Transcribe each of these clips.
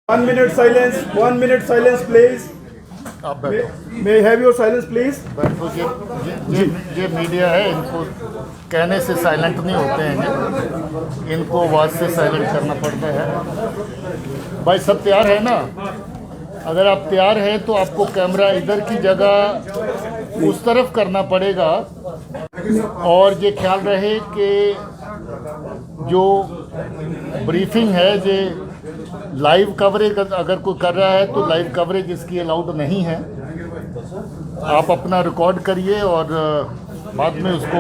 1 minute silence. 1 minute silence, please. आप बैठो। May I have your silence, please? बैठो। ये मीडिया है, इनको कहने से साइलेंट नहीं होते हैं, इनको आवाज़ से साइलेंट करना पड़ता है। भाई सब तैयार है ना? अगर आप तैयार हैं तो आपको कैमरा इधर की जगह उस तरफ करना पड़ेगा, और ये ख्याल रहे कि जो ब्रीफिंग है ये लाइव कवरेज अगर कोई कर रहा है तो लाइव कवरेज इसकी अलाउड नहीं है। आप अपना रिकॉर्ड करिए और बाद में उसको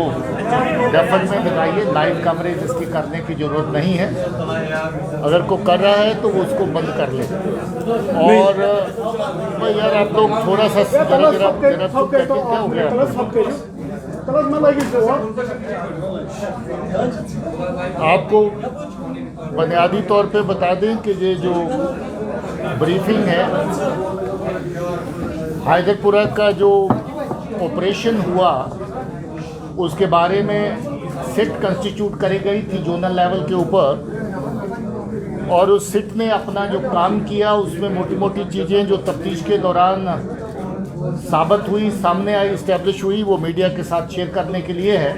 डेफर में लगाइए। लाइव कवरेज इसकी करने की ज़रूरत नहीं है। अगर कोई कर रहा है तो वो उसको बंद कर ले। और भाई यार आप लोग थोड़ा सा जरा क्या हो गया? आपको बुनियादी तौर पे बता दें कि ये जो ब्रीफिंग है, हैदरपुरा का जो ऑपरेशन हुआ उसके बारे में सिट कंस्टिट्यूट करी गई थी जोनल लेवल के ऊपर, और उस सिट ने अपना जो काम किया उसमें मोटी मोटी चीज़ें जो तफ्तीश के दौरान साबित हुई, सामने आई, इस्टेब्लिश हुई, वो मीडिया के साथ शेयर करने के लिए है।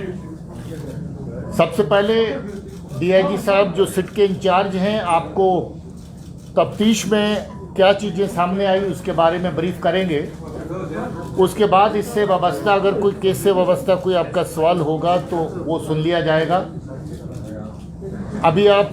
सबसे पहले डीआईजी साहब जो सिट के इंचार्ज हैं आपको तफ्तीश में क्या चीज़ें सामने आई उसके बारे में ब्रीफ करेंगे। उसके बाद इससे वाबस्ता अगर कोई केस से वाबस्ता कोई आपका सवाल होगा तो वो सुन लिया जाएगा। अभी आप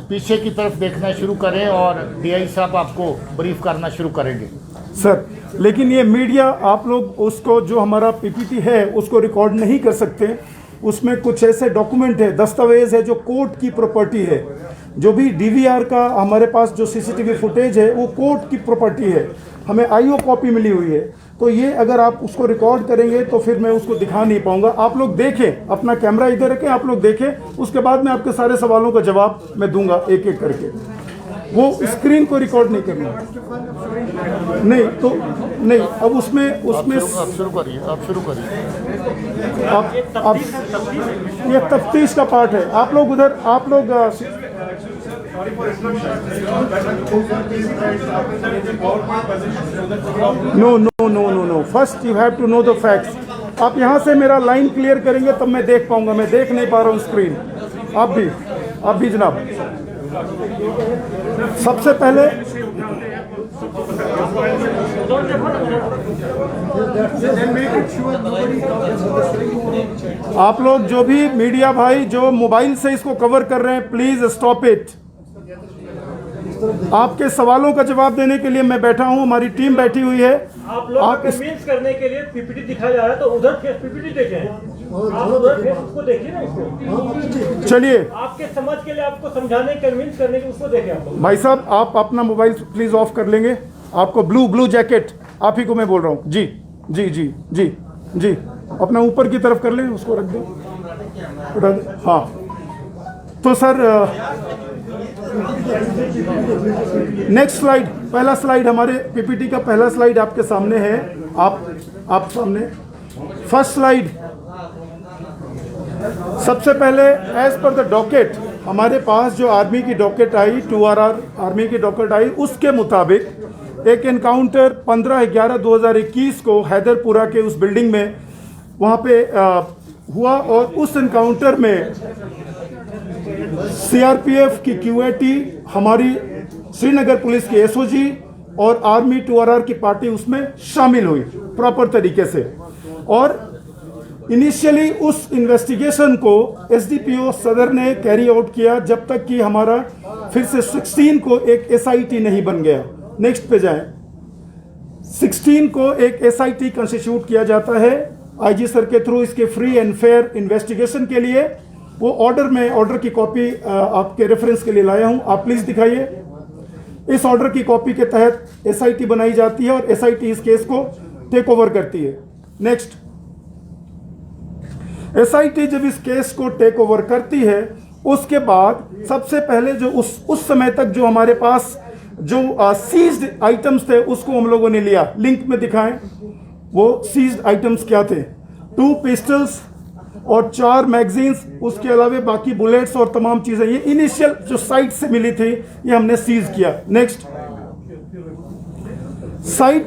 पीछे की तरफ देखना शुरू करें और डीआईजी साहब आपको ब्रीफ करना शुरू करेंगे। सर, लेकिन ये मीडिया आप लोग उसको जो हमारा पीपीटी है उसको रिकॉर्ड नहीं कर सकते। उसमें कुछ ऐसे डॉक्यूमेंट है, दस्तावेज है जो कोर्ट की प्रॉपर्टी है। जो भी डीवीआर का हमारे पास जो सीसीटीवी फुटेज है वो कोर्ट की प्रॉपर्टी है। हमें आईओ कॉपी मिली हुई है, तो ये अगर आप उसको रिकॉर्ड करेंगे तो फिर मैं उसको दिखा नहीं पाऊंगा। आप लोग देखें, अपना कैमरा इधर रखें, आप लोग देखें, उसके बाद में आपके सारे सवालों का जवाब मैं दूंगा एक एक करके। वो स्क्रीन को रिकॉर्ड नहीं करना। नहीं तो नहीं, अब उसमें आप शुरू करिए। अब ये तफ्तीश का पार्ट है। आप लोग उधर, आप लोग know, first you have to know the facts. आप यहाँ से मेरा लाइन क्लियर करेंगे तब मैं देख पाऊंगा। मैं देख नहीं पा रहा हूँ स्क्रीन। आप भी जनाब। सबसे पहले आप लोग जो भी मीडिया भाई जो मोबाइल से इसको कवर कर रहे हैं, प्लीज स्टॉप इट। आपके सवालों का जवाब देने के लिए मैं बैठा हूं, हमारी टीम बैठी हुई है। आप लोग कन्विंस करने के लिए पीपीटी दिखाया जा रहा है तो उधर पीपीटी देखें, आप उधर उसको देखिए ना, उसको चलिए। आपके समझ के लिए, आपको समझाने कन्विंस करने के उसको देखें। आप भाई साहब आप अपना मोबाइल प्लीज ऑफ कर लेंगे। आपको ब्लू जैकेट आप ही को मैं बोल रहा हूँ। जी अपना ऊपर की तरफ कर लें, उसको रख दो। हाँ तो सर नेक्स्ट स्लाइड, पहला स्लाइड हमारे पीपीटी का पहला स्लाइड आपके सामने है। आप सामने फर्स्ट स्लाइड। सबसे पहले एज पर द डॉकेट हमारे पास जो आर्मी की डॉकेट आई, 2RR आर्मी की डॉकेट आई, उसके मुताबिक एक एनकाउंटर 15/11/2021 को हैदरपुरा के उस बिल्डिंग में वहाँ पे हुआ, और उस एनकाउंटर में सीआरपीएफ की क्यूएटी, हमारी श्रीनगर पुलिस की एसओजी और आर्मी 2RR की पार्टी उसमें शामिल हुई प्रॉपर तरीके से। और इनिशियली उस इन्वेस्टिगेशन को एसडीपीओ सदर ने कैरी आउट किया जब तक कि हमारा फिर से 16 को एक एसआईटी नहीं बन गया। नेक्स्ट पे जाएं। 16 को एक एसआईटी कंस्टिट्यूट किया जाता है आईजी सर के थ्रू इसके फ्री एंड फेयर इन्वेस्टिगेशन के लिए। वो ऑर्डर की कॉपी आपके रेफरेंस के लिए लाया हूं, आप प्लीज दिखाइए। इस ऑर्डर की कॉपी के तहत एसआईटी बनाई जाती है और एसआईटी इस केस को टेक ओवर करती है। नेक्स्ट, एसआईटी जब इस केस को टेक ओवर करती है उसके बाद सबसे पहले जो उस समय तक जो हमारे पास जो सीज्ड आइटम्स थे उसको हम लोगों ने लिया। लिंक में दिखाएं वो सीज्ड आइटम्स क्या थे। 2 पिस्टल्स, और 4 मैगजीन्स, उसके अलावा बाकी बुलेट्स और तमाम चीज़ें, ये इनिशियल जो साइट से मिली थी ये हमने सीज किया। नेक्स्ट, साइट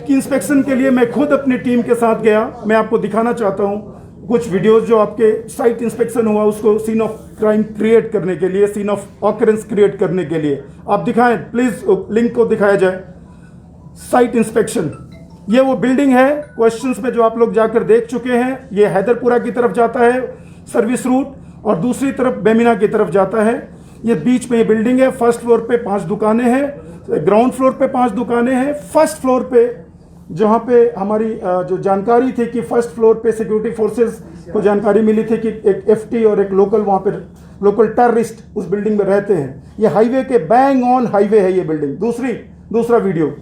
की इंस्पेक्शन के लिए मैं खुद अपनी टीम के साथ गया। मैं आपको दिखाना चाहता हूँ कुछ वीडियोस जो आपके साइट इंस्पेक्शन हुआ उसको सीन ऑफ क्राइम क्रिएट करने के लिए, सीन ऑफ ऑकरेंस क्रिएट करने के लिए। आप दिखाएं प्लीज, लिंक को दिखाया जाए। साइट इंस्पेक्शन, ये वो बिल्डिंग है क्वेश्चंस में जो आप लोग जाकर देख चुके हैं। ये हैदरपुरा की तरफ जाता है सर्विस रूट और दूसरी तरफ बेमिना की तरफ जाता है। ये बीच में ये बिल्डिंग है। फर्स्ट फ्लोर पे 5 दुकानें हैं, ग्राउंड फ्लोर पे 5 दुकानें हैं। फर्स्ट फ्लोर पे जहाँ पे हमारी जो जानकारी थी कि फर्स्ट फ्लोर पे सिक्योरिटी फोर्सेस को जानकारी मिली थी कि एक एफटी और एक लोकल वहाँ पे लोकल टेररिस्ट उस बिल्डिंग में रहते हैं। ये हाईवे के बैंग ऑन हाईवे है ये बिल्डिंग। दूसरा वीडियो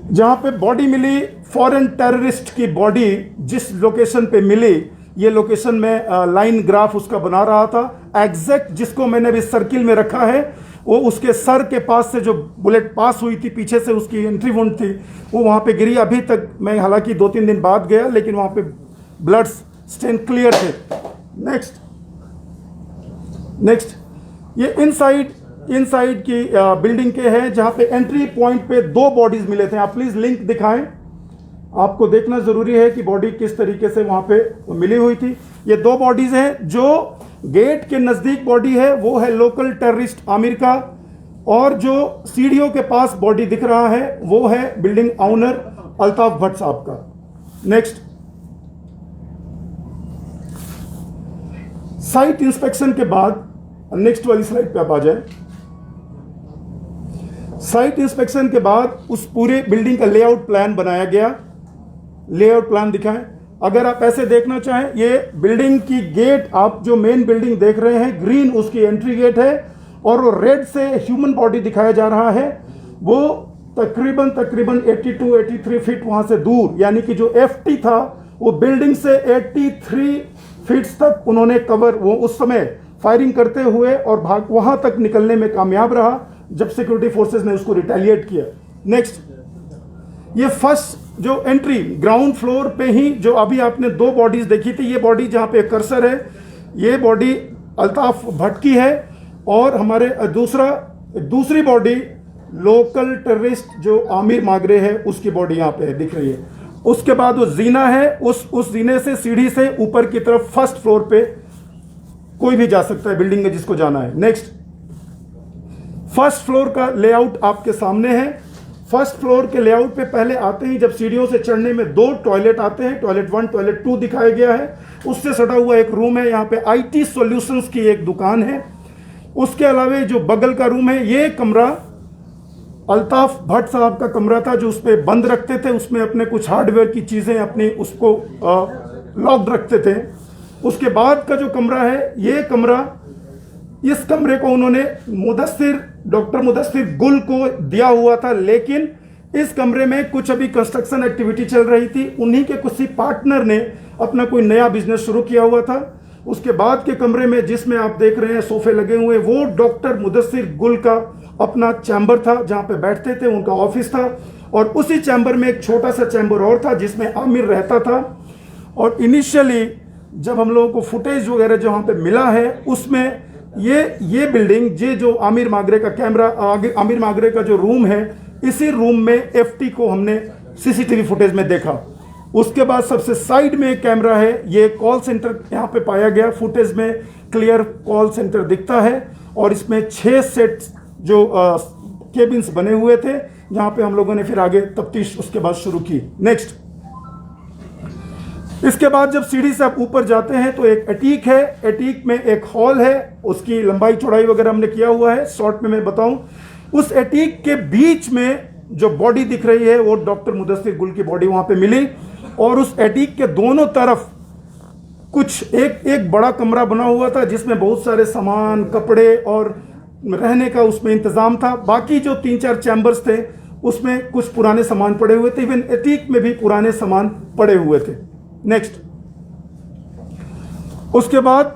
जहाँ पे बॉडी मिली, फॉरेन टेररिस्ट की बॉडी जिस लोकेशन पे मिली, ये लोकेशन में लाइन ग्राफ उसका बना रहा था। एग्जैक्ट जिसको मैंने भी सर्किल में रखा है वो उसके सर के पास से जो बुलेट पास हुई थी, पीछे से उसकी एंट्री वुंड थी, वो वहाँ पे गिरी। अभी तक मैं हालांकि 2-3 दिन बाद गया लेकिन वहाँ पे ब्लड स्टेन क्लियर थे। नेक्स्ट, ये इनसाइड की बिल्डिंग के हैं जहाँ पे एंट्री पॉइंट पे 2 बॉडीज मिले थे। आप प्लीज लिंक दिखाएं, आपको देखना जरूरी है कि बॉडी किस तरीके से वहाँ पे मिली हुई थी। ये 2 बॉडीज हैं। जो गेट के नजदीक बॉडी है वो है लोकल टेररिस्ट आमिर का, और जो सीढ़ियों के पास बॉडी दिख रहा है वो है बिल्डिंग ऑनर अल्ताफ भट्ट साहब का। नेक्स्ट, साइट इंस्पेक्शन के बाद नेक्स्ट वाली स्लाइड पे आप आ जाए। साइट इंस्पेक्शन के बाद उस पूरे बिल्डिंग का लेआउट प्लान बनाया गया। लेआउट प्लान दिखाएं। अगर आप ऐसे देखना चाहें, ये बिल्डिंग की गेट आप जो मेन बिल्डिंग देख रहे हैं, ग्रीन उसकी एंट्री गेट है और वो रेड से ह्यूमन बॉडी दिखाया जा रहा है। वो तकरीबन 82-83 फीट वहां से दूर, यानी कि जो एफटी था वो बिल्डिंग से 83 फीट तक उन्होंने कवर, वो उस समय फायरिंग करते हुए और भाग वहां तक निकलने में कामयाब रहा जब सिक्योरिटी फोर्सेस ने उसको रिटेलिएट किया। नेक्स्ट, ये फर्स्ट जो एंट्री ग्राउंड फ्लोर पे ही जो अभी आपने 2 बॉडीज देखी थी, ये बॉडी जहां पे कर्सर है ये बॉडी अल्ताफ भट्ट की है, और हमारे दूसरी बॉडी लोकल टेररिस्ट जो आमिर मागरे है उसकी बॉडी यहाँ पे दिख रही है। उसके बाद वो जीना है, उस जीने से सीढ़ी से ऊपर की तरफ फर्स्ट फ्लोर पे कोई भी जा सकता है बिल्डिंग में जिसको जाना है। नेक्स्ट, फर्स्ट फ्लोर का लेआउट आपके सामने है। फर्स्ट फ्लोर के लेआउट पे पहले आते ही जब सीढ़ियों से चढ़ने में 2 टॉयलेट आते हैं, टॉयलेट 1 टॉयलेट 2 दिखाया गया है। उससे सटा हुआ एक रूम है, यहाँ पे आईटी सॉल्यूशंस की एक दुकान है। उसके अलावा जो बगल का रूम है, ये कमरा अल्ताफ भट्ट साहब का कमरा था जो उस पर बंद रखते थे, उसमें अपने कुछ हार्डवेयर की चीज़ें अपनी उसको लॉक्ड रखते थे। उसके बाद का जो कमरा है, ये कमरा, इस कमरे को उन्होंने डॉक्टर मुदस्सिर गुल को दिया हुआ था, लेकिन इस कमरे में कुछ अभी कंस्ट्रक्शन एक्टिविटी चल रही थी। उन्हीं के किसी पार्टनर ने अपना कोई नया बिजनेस शुरू किया हुआ था। उसके बाद के कमरे में जिसमें आप देख रहे हैं सोफे लगे हुए, वो डॉक्टर मुदस्सिर गुल का अपना चैम्बर था जहां पे बैठते थे, उनका ऑफिस था। और उसी चैम्बर में एक छोटा सा चैम्बर और था जिसमें आमिर रहता था। और इनिशियली जब हम लोगों को फुटेज वगैरह जहाँ पे मिला है उसमें ये बिल्डिंग, ये जो आमिर मागरे का कैमरा, आमिर मागरे का जो रूम है, इसी रूम में एफटी को हमने सीसीटीवी फुटेज में देखा। उसके बाद सबसे साइड में एक कैमरा है, ये कॉल सेंटर यहाँ पे पाया गया। फुटेज में क्लियर कॉल सेंटर दिखता है और इसमें 6 सेट जो केबिन्स बने हुए थे जहाँ पे हम लोगों ने फिर आगे तफ्तीश उसके बाद शुरू की। नेक्स्ट, इसके बाद जब सीढ़ी से आप ऊपर जाते हैं तो एक एटीक है, एटीक में एक हॉल है, उसकी लंबाई चौड़ाई वगैरह हमने किया हुआ है, शॉर्ट में मैं बताऊं। उस एटीक के बीच में जो बॉडी दिख रही है वो डॉक्टर मुदस्सिर गुल की बॉडी वहां पे मिली। और उस एटीक के दोनों तरफ कुछ एक बड़ा कमरा बना हुआ था जिसमें बहुत सारे सामान, कपड़े और रहने का उसमें इंतजाम था। बाकी जो 3-4 चैम्बर्स थे उसमें कुछ पुराने सामान पड़े हुए थे, इवन एटीक में भी पुराने सामान पड़े हुए थे। नेक्स्ट, उसके बाद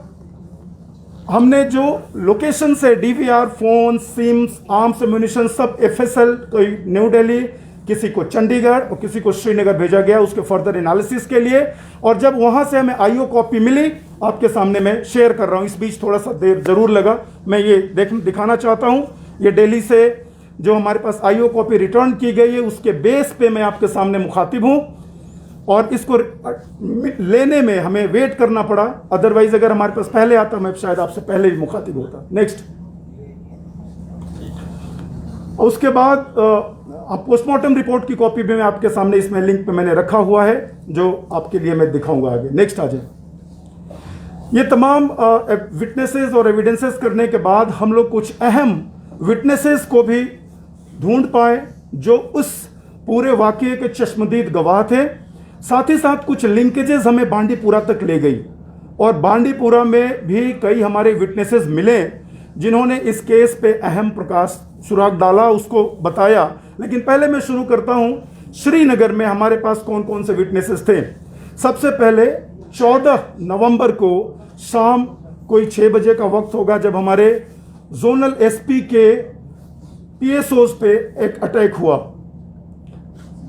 हमने जो लोकेशन से DVR, phone, SIMs, arms, ammunition सब एफएसएल, कोई न्यू दिल्ली, किसी को चंडीगढ़ और किसी को श्रीनगर भेजा गया उसके फर्दर एनालिसिस के लिए। और जब वहाँ से हमें आईओ कॉपी मिली, आपके सामने मैं शेयर कर रहा हूँ। इस बीच थोड़ा सा देर ज़रूर लगा, मैं ये दिखाना चाहता हूँ। ये दिल्ली से जो हमारे पास आईओ कॉपी रिटर्न की गई है उसके बेस पे मैं आपके सामने मुखातिब हूँ, और इसको लेने में हमें वेट करना पड़ा। अदरवाइज अगर हमारे पास पहले आता मैं शायद आपसे पहले भी मुखातिब होता। नेक्स्ट। उसके बाद पोस्टमार्टम रिपोर्ट की कॉपी भी मैं आपके सामने इसमें लिंक पे मैंने रखा हुआ है, जो आपके लिए मैं दिखाऊंगा आगे। नेक्स्ट आ जाए। ये तमाम विटनेसेस और एविडेंसेस करने के बाद हम लोग कुछ अहम विटनेसेस को भी ढूंढ पाए जो उस पूरे वाकये के चश्मदीद गवाह थे। साथ ही साथ कुछ लिंकेजेस हमें बांडीपुरा तक ले गई, और बांडीपुरा में भी कई हमारे विटनेसेस मिले जिन्होंने इस केस पे अहम प्रकाश सुराग डाला, उसको बताया। लेकिन पहले मैं शुरू करता हूं श्रीनगर में हमारे पास कौन कौन से विटनेसेस थे। सबसे पहले 14 नवंबर को शाम कोई 6 बजे का वक्त होगा जब हमारे जोनल एसपी के पीएसओज पे एक अटैक हुआ।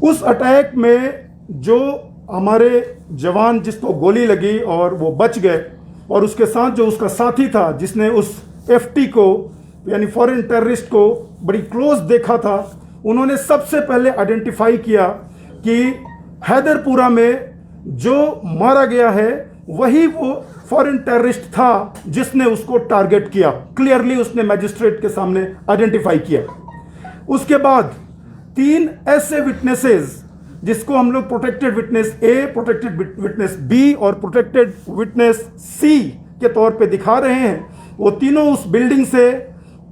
उस अटैक में जो हमारे जवान जिसको गोली लगी और वो बच गए, और उसके साथ जो उसका साथी था जिसने उस एफटी को यानी फॉरेन टेररिस्ट को बड़ी क्लोज देखा था, उन्होंने सबसे पहले आइडेंटिफाई किया कि हैदरपुरा में जो मारा गया है वही वो फॉरेन टेररिस्ट था जिसने उसको टारगेट किया। क्लियरली उसने मैजिस्ट्रेट के सामने आइडेंटिफाई किया। उसके बाद 3 ऐसे विटनेसेस जिसको हम लोग प्रोटेक्टेड विटनेस ए, प्रोटेक्टेड विटनेस बी और प्रोटेक्टेड विटनेस सी के तौर पे दिखा रहे हैं, वो तीनों उस बिल्डिंग से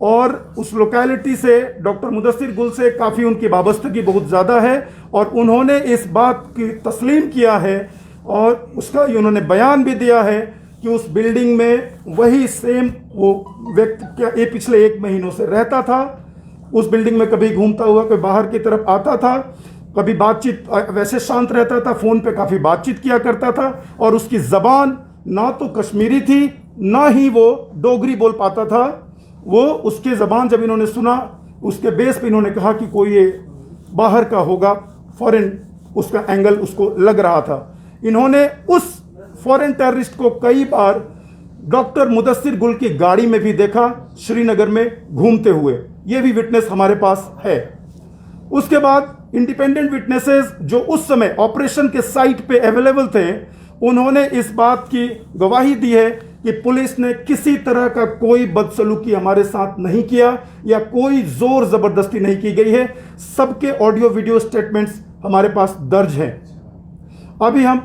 और उस लोकेलिटी से डॉक्टर मुदस्सिर गुल से काफ़ी उनकी वाबस्तगी बहुत ज़्यादा है, और उन्होंने इस बात की तस्लीम किया है और उसका उन्होंने बयान भी दिया है कि उस बिल्डिंग में वही सेम वो व्यक्ति क्या पिछले 1 महीनों से रहता था। उस बिल्डिंग में कभी घूमता हुआ कोई बाहर की तरफ आता था, कभी बातचीत वैसे शांत रहता था, फ़ोन पे काफ़ी बातचीत किया करता था, और उसकी ज़बान ना तो कश्मीरी थी ना ही वो डोगरी बोल पाता था। वो उसकी ज़बान जब इन्होंने सुना उसके बेस पे इन्होंने कहा कि कोई ये बाहर का होगा, फॉरेन उसका एंगल उसको लग रहा था। इन्होंने उस फॉरेन टेररिस्ट को कई बार डॉक्टर मुदस्सिर गुल की गाड़ी में भी देखा श्रीनगर में घूमते हुए, ये भी विटनेस हमारे पास है। उसके बाद इंडिपेंडेंट विटनेसेस जो उस समय ऑपरेशन के साइट पे अवेलेबल थे, उन्होंने इस बात की गवाही दी है कि पुलिस ने किसी तरह का कोई बदसलूकी हमारे साथ नहीं किया या कोई जोर जबरदस्ती नहीं की गई है। सबके ऑडियो वीडियो स्टेटमेंट्स हमारे पास दर्ज हैं। अभी हम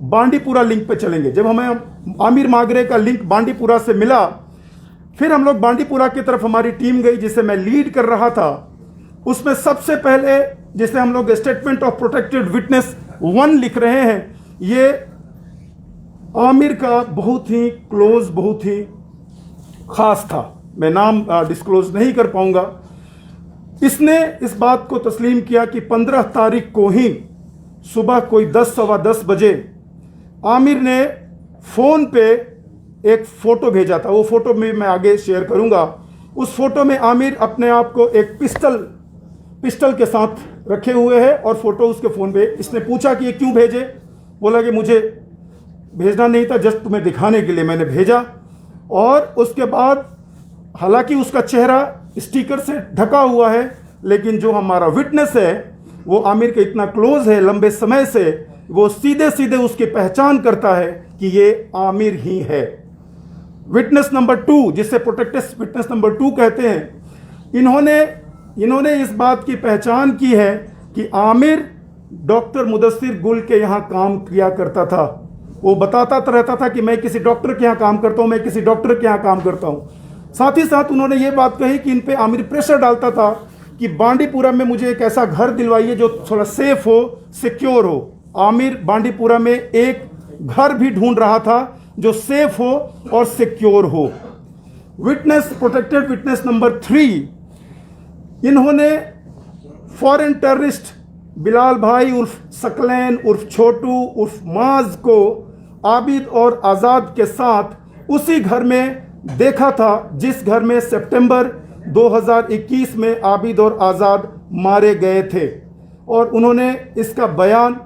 बांडीपुरा लिंक पे चलेंगे। जब हमें आमिर मागरे का लिंक बांडीपुरा से मिला, फिर हम लोग बांडीपुरा की तरफ हमारी टीम गई जिसे मैं लीड कर रहा था। उसमें सबसे पहले जिसे हम लोग स्टेटमेंट ऑफ प्रोटेक्टेड विटनेस 1 लिख रहे हैं, ये आमिर का बहुत ही क्लोज, बहुत ही खास था। मैं नाम डिस्क्लोज नहीं कर पाऊंगा। इसने इस बात को तस्लीम किया कि 15 तारीख को ही सुबह कोई 10 सवा 10 बजे आमिर ने फ़ोन पे एक फ़ोटो भेजा था। वो फ़ोटो में मैं आगे शेयर करूंगा। उस फोटो में आमिर अपने आप को एक पिस्टल के साथ रखे हुए है, और फोटो उसके फ़ोन पे। इसने पूछा कि ये क्यों भेजे, बोला कि मुझे भेजना नहीं था, जस्ट तुम्हें दिखाने के लिए मैंने भेजा। और उसके बाद हालांकि उसका चेहरा स्टिकर से ढका हुआ है, लेकिन जो हमारा विटनेस है वो आमिर के इतना क्लोज है लंबे समय से, वो सीधे सीधे उसकी पहचान करता है कि ये आमिर ही है। विटनेस नंबर 2, जिसे प्रोटेक्टेड विटनेस नंबर 2 कहते हैं, इन्होंने इस बात की पहचान की है कि आमिर डॉक्टर मुदस्सिर गुल के यहाँ काम किया करता था। वो बताता रहता था कि मैं किसी डॉक्टर के यहाँ काम करता हूँ, मैं किसी डॉक्टर के यहाँ काम करता हूँ। साथ ही साथ उन्होंने ये बात कही कि इन पे आमिर प्रेशर डालता था कि बांडीपुरा में मुझे एक ऐसा घर दिलवाइए जो थोड़ा सेफ हो, सिक्योर हो। आमिर बांडीपुरा में एक घर भी ढूंढ रहा था जो सेफ हो और सिक्योर हो। विटनेस प्रोटेक्टेड विटनेस नंबर 3, इन्होंने फॉरेन टेररिस्ट बिलाल भाई उर्फ सकलैन उर्फ छोटू उर्फ माज को आबिद और आज़ाद के साथ उसी घर में देखा था जिस घर में सितंबर 2021 में आबिद और आज़ाद मारे गए थे। और उन्होंने इसका बयान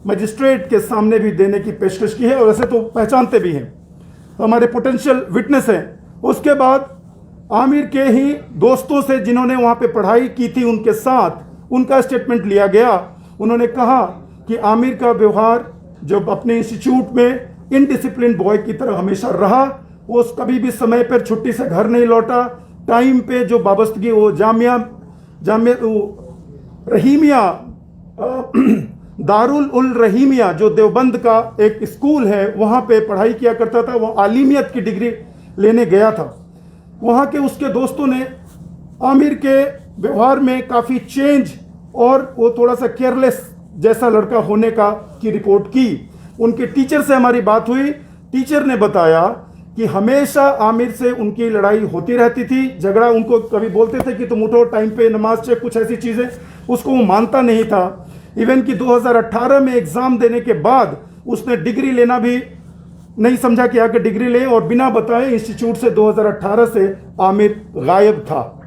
मजिस्ट्रेट के सामने भी देने की पेशकश की है, और वैसे तो पहचानते भी हैं, हमारे पोटेंशियल विटनेस हैं। उसके बाद आमिर के ही दोस्तों से जिन्होंने वहाँ पे पढ़ाई की थी उनके साथ उनका स्टेटमेंट लिया गया। उन्होंने कहा कि आमिर का व्यवहार जो अपने इंस्टीट्यूट में इनडिसिप्लिन बॉय की तरह हमेशा रहा, वो कभी भी समय पर छुट्टी से घर नहीं लौटा, टाइम पे जो वाबस्तगी वो जामिया रहीमिया दारुल उल रहीमिया जो देवबंद का एक स्कूल है वहाँ पे पढ़ाई किया करता था, वो आलिमियत की डिग्री लेने गया था। वहाँ के उसके दोस्तों ने आमिर के व्यवहार में काफ़ी चेंज और वो थोड़ा सा केयरलेस जैसा लड़का होने की रिपोर्ट की। उनके टीचर से हमारी बात हुई, टीचर ने बताया कि हमेशा आमिर से उनकी लड़ाई होती रहती थी, झगड़ा। उनको कभी बोलते थे कि तुम उठो टाइम पे, नमाज चेक, कुछ ऐसी चीज़ें, उसको वो मानता नहीं था। इवन कि 2018 में एग्ज़ाम देने के बाद उसने डिग्री लेना भी नहीं समझा कि आके डिग्री ले, और बिना बताए इंस्टीट्यूट से 2018 से आमिर गायब था।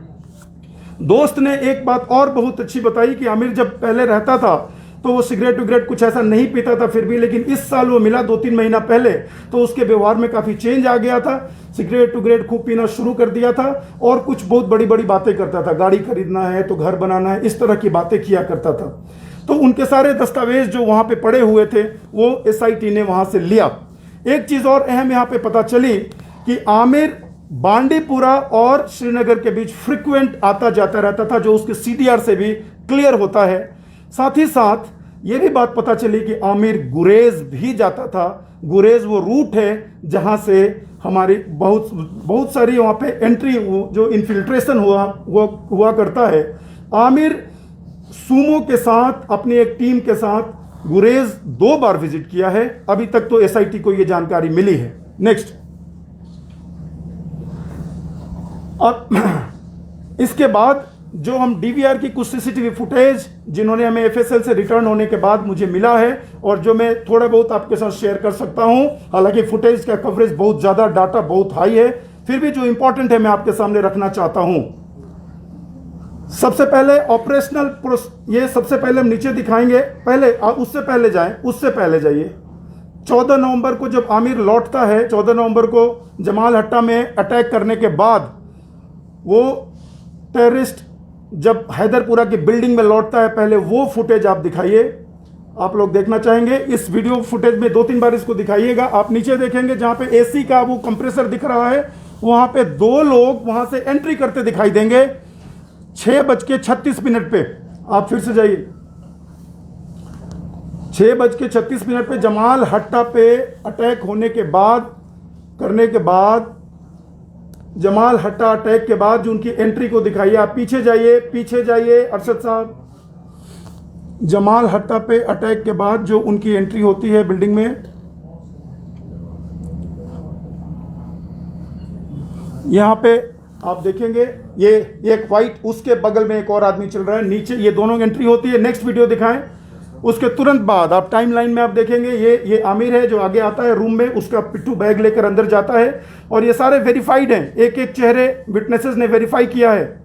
दोस्त ने एक बात और बहुत अच्छी बताई कि आमिर जब पहले रहता था तो वो सिगरेट विगरेट कुछ ऐसा नहीं पीता था फिर भी, लेकिन इस साल वो मिला 2-3 महीना पहले तो उसके व्यवहार में काफ़ी चेंज आ गया था। सिगरेट विगरेट खूब पीना शुरू कर दिया था और कुछ बहुत बड़ी बड़ी बातें करता था, गाड़ी खरीदना है तो घर बनाना है, इस तरह की बातें किया करता था। तो उनके सारे दस्तावेज जो वहाँ पे पड़े हुए थे वो SIT ने वहाँ से लिया। एक चीज़ और अहम यहाँ पे पता चली कि आमिर बांडीपुरा और श्रीनगर के बीच फ्रिक्वेंट आता जाता रहता था, जो उसके CDR से भी क्लियर होता है। साथ ही साथ ये भी बात पता चली कि आमिर गुरेज भी जाता था। गुरेज वो रूट है जहाँ से हमारी बहुत सारी वहाँ पे एंट्री जो इन्फिल्ट्रेशन हुआ करता है। आमिर सूमो के साथ अपनी एक टीम के साथ गुरेज 2 बार विजिट किया है। अभी तक तो SIT को ये जानकारी मिली है। नेक्स्ट, अब इसके बाद जो हम DVR की कुछ CCTV फुटेज जिन्होंने हमें FSL से रिटर्न होने के बाद मुझे मिला है और जो मैं थोड़ा बहुत आपके साथ शेयर कर सकता हूं, हालांकि फुटेज का कवरेज बहुत ज़्यादा, डाटा बहुत हाई है, फिर भी जो इंपॉर्टेंट है मैं आपके सामने रखना चाहता हूं। सबसे पहले ऑपरेशनल, ये सबसे पहले हम नीचे दिखाएंगे, पहले उससे पहले जाइए। 14 नवंबर को जब आमिर लौटता है, 14 नवंबर को जमाल हट्टा में अटैक करने के बाद वो टेररिस्ट जब हैदरपुरा की बिल्डिंग में लौटता है, पहले वो फुटेज आप दिखाइए। आप लोग देखना चाहेंगे इस वीडियो फुटेज में 2-3 बार इसको दिखाइएगा। आप नीचे देखेंगे जहां पे AC का वो कंप्रेसर दिख रहा है, वहां पे 2 लोग वहां से एंट्री करते दिखाई देंगे 6:36 पे। आप फिर से जाइए, 6:36 पे जमाल हट्टा पे अटैक होने के बाद, जमाल हट्टा अटैक के बाद जो उनकी एंट्री को दिखाइए। आप पीछे जाइए अरशद साहब। जमाल हट्टा पे अटैक के बाद जो उनकी एंट्री होती है बिल्डिंग में, यहां पे आप देखेंगे ये एक वाइट, उसके बगल में एक और आदमी चल रहा है, नीचे ये दोनों एंट्री होती है। नेक्स्ट वीडियो दिखाएं। उसके तुरंत बाद आप टाइमलाइन में आप देखेंगे ये आमिर है जो आगे आता है रूम में, उसका पिट्ठू बैग लेकर अंदर जाता है और ये सारे वेरीफाइड हैं, एक एक चेहरे विटनेसेस ने वेरीफाई किया है।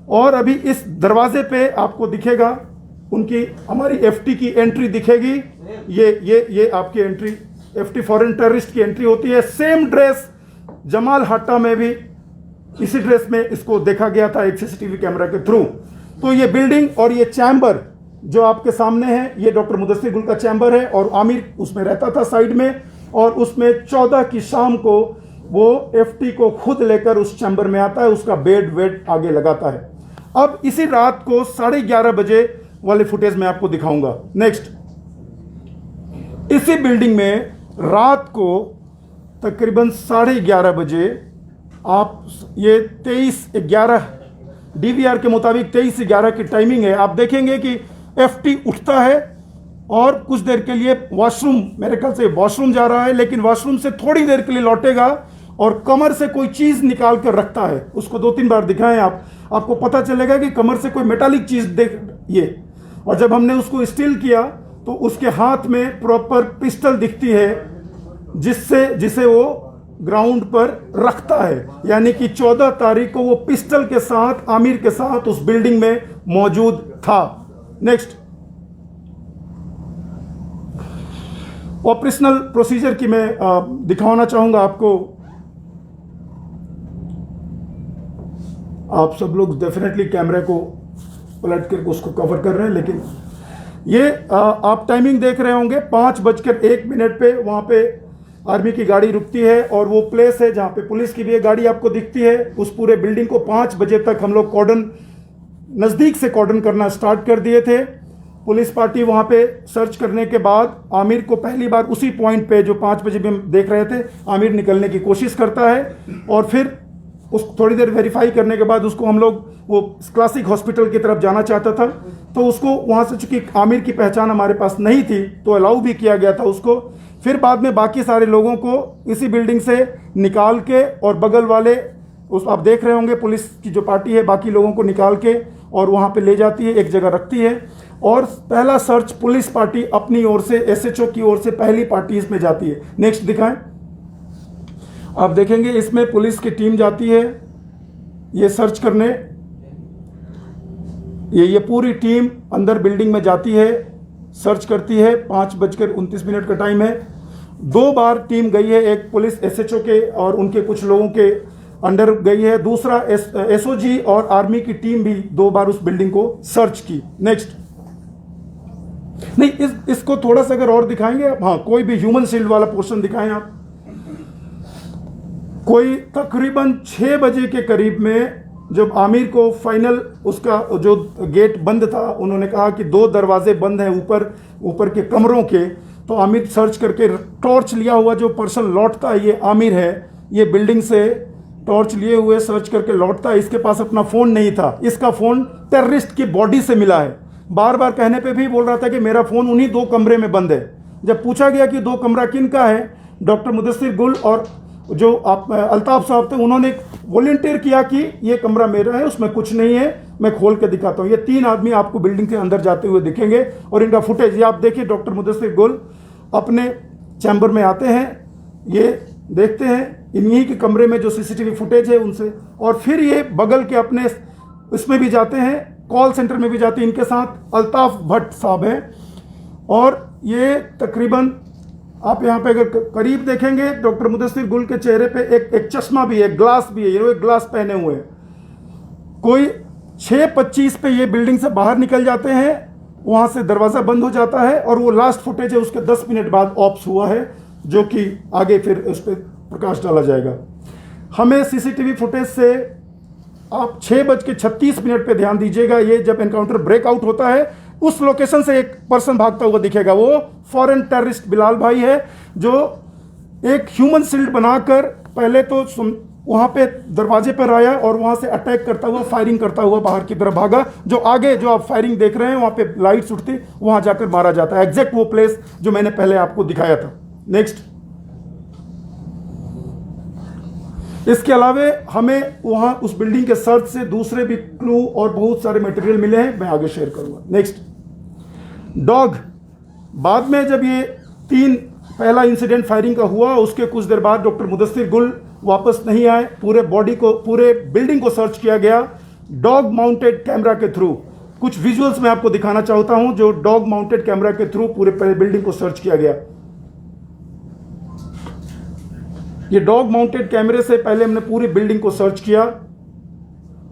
और अभी इस दरवाजे पे आपको दिखेगा उनकी, हमारी FT की एंट्री दिखेगी। ये आपकी एंट्री FT फॉरेन टेररिस्ट की एंट्री होती है। सेम ड्रेस जमाल हट्टा में भी इसी ड्रेस में इसको देखा गया था एक CCTV कैमरा के थ्रू। तो ये बिल्डिंग और ये चैम्बर जो आपके सामने है, ये डॉक्टर मुदस्सिर गुल का चैम्बर है और आमिर उसमें रहता था साइड में। और उसमें 14 की शाम को वो FT को खुद लेकर उस चैम्बर में आता है, उसका बेड आगे लगाता है। अब इसी रात को 11:30 बजे वाले फुटेज में आपको दिखाऊंगा। नेक्स्ट, इसी बिल्डिंग में रात को तकरीबन 11:30 बजे आप, ये 23:11 DVR के मुताबिक 23:11 की टाइमिंग है। आप देखेंगे कि FT उठता है और कुछ देर के लिए वॉशरूम, मेरे ख्याल से वॉशरूम जा रहा है, लेकिन वॉशरूम से थोड़ी देर के लिए लौटेगा और कमर से कोई चीज़ निकाल कर रखता है। उसको 2-3 बार दिखाएं आपको पता चलेगा कि कमर से कोई मेटालिक चीज़ देख ये। और जब हमने उसको स्टिल किया तो उसके हाथ में प्रॉपर पिस्टल दिखती है जिसे वो ग्राउंड पर रखता है, यानी कि 14 तारीख को वो पिस्टल के साथ आमिर के साथ उस बिल्डिंग में मौजूद था। नेक्स्ट, ऑपरेशनल प्रोसीजर की मैं दिखाना चाहूंगा आपको। आप सब लोग डेफिनेटली कैमरे को पलट कर उसको कवर कर रहे हैं, लेकिन ये आप टाइमिंग देख रहे होंगे 5:01 पे वहाँ पे आर्मी की गाड़ी रुकती है और वो प्लेस है जहाँ पे पुलिस की भी एक गाड़ी आपको दिखती है। उस पूरे बिल्डिंग को 5 बजे तक हम लोग कॉर्डन, नज़दीक से कॉर्डन करना स्टार्ट कर दिए थे। पुलिस पार्टी वहाँ पे सर्च करने के बाद आमिर को पहली बार उसी पॉइंट पे जो 5 बजे भी हम देख रहे थे, आमिर निकलने की कोशिश करता है और फिर उस थोड़ी देर वेरीफाई करने के बाद उसको हम लोग वो क्लासिक हॉस्पिटल की तरफ जाना चाहता था, तो उसको वहाँ से चूंकि आमिर की पहचान हमारे पास नहीं थी तो अलाउ भी किया गया था उसको। फिर बाद में बाकी सारे लोगों को इसी बिल्डिंग से निकाल के और बगल वाले उस आप देख रहे होंगे पुलिस की जो पार्टी है बाकी लोगों को निकाल के और वहाँ पे ले जाती है, एक जगह रखती है और पहला सर्च पुलिस पार्टी अपनी ओर से, एसएचओ की ओर से पहली पार्टी इसमें जाती है। नेक्स्ट दिखाएं, आप देखेंगे इसमें पुलिस की टीम जाती है ये सर्च करने। ये पूरी टीम अंदर बिल्डिंग में जाती है, सर्च करती है। 5:29 का टाइम है। 2 बार टीम गई है, एक पुलिस एसएचओ के और उनके कुछ लोगों के अंडर गई है, दूसरा एसओजी और आर्मी की टीम भी 2 बार उस बिल्डिंग को सर्च की। नेक्स्ट, नहीं इसको थोड़ा सा अगर और दिखाएंगे आप, हाँ कोई भी ह्यूमन शील्ड वाला पोर्शन दिखाएं आप। कोई तकरीबन 6 बजे के करीब में जब आमिर को फाइनल उसका जो गेट बंद था, उन्होंने कहा कि 2 दरवाजे बंद हैं ऊपर के कमरों के, तो आमिर सर्च करके टॉर्च लिया हुआ जो पर्सन लौटता है ये आमिर है। ये बिल्डिंग से टॉर्च लिए हुए सर्च करके लौटता है। इसके पास अपना फ़ोन नहीं था, इसका फ़ोन टेररिस्ट की बॉडी से मिला है। बार बार कहने पे भी बोल रहा था कि मेरा फ़ोन उन्हीं 2 कमरे में बंद है। जब पूछा गया कि 2 कमरा किन का है, डॉक्टर मुदस्सिर गुल और जो आप अल्ताफ़ साहब थे उन्होंने वॉलंटियर किया कि ये कमरा मेरा है, उसमें कुछ नहीं है, मैं खोल के दिखाता हूँ। ये 3 आदमी आपको बिल्डिंग के अंदर जाते हुए दिखेंगे और इनका फुटेज ये आप देखिए। डॉक्टर मुदस्सिर गुल अपने चैम्बर में आते हैं, ये देखते हैं इन्हीं के कमरे में जो सीसीटीवी फुटेज है उनसे, और फिर ये बगल के अपने इसमें भी जाते हैं, कॉल सेंटर में भी जाते हैं। इनके साथ अल्ताफ़ भट्ट साहब हैं और ये तकरीबन आप यहाँ पे अगर करीब देखेंगे डॉक्टर मुदस्सिर गुल के चेहरे पे एक चश्मा भी है, ग्लास भी है, ये एक ग्लास पहने हुए हैं। कोई 6:25 पे ये बिल्डिंग से बाहर निकल जाते हैं, वहाँ से दरवाज़ा बंद हो जाता है और वो लास्ट फुटेज है उसके 10 मिनट बाद ऑप्स हुआ है, जो कि आगे फिर उस पर प्रकाश डाला जाएगा। हमें सीसीटीवी फुटेज से आप 6:36 पे ध्यान दीजिएगा। ये जब एनकाउंटर ब्रेकआउट होता है उस लोकेशन से एक पर्सन भागता हुआ दिखेगा, वो फॉरेन टेररिस्ट बिलाल भाई है, जो एक ह्यूमन शील्ड बनाकर पहले तो वहां पे दरवाजे पर आया और वहां से अटैक करता हुआ, फायरिंग करता हुआ बाहर की तरफ भागा। जो आगे जो आप फायरिंग देख रहे हैं वहां पे लाइट्स उठती, वहां जाकर मारा जाता है। एग्जैक्ट वो प्लेस जो मैंने पहले आपको दिखाया था। नेक्स्ट, इसके अलावा हमें वहां उस बिल्डिंग के सर्च से दूसरे भी क्लू और बहुत सारे मटेरियल मिले हैं, मैं आगे शेयर करूंगा। Next, dog. बाद में जब ये 3 पहला इंसिडेंट फायरिंग का हुआ, उसके कुछ देर बाद डॉक्टर मुदस्सिर गुल वापस नहीं आए। पूरे बिल्डिंग को सर्च किया गया डॉग माउंटेड कैमरा के थ्रू। कुछ विजुअल्स मैं आपको दिखाना चाहता हूं जो डॉग माउंटेड कैमरा के थ्रू पूरे बिल्डिंग को सर्च किया गया। ये डॉग माउंटेड कैमरे से पहले हमने पूरी बिल्डिंग को सर्च किया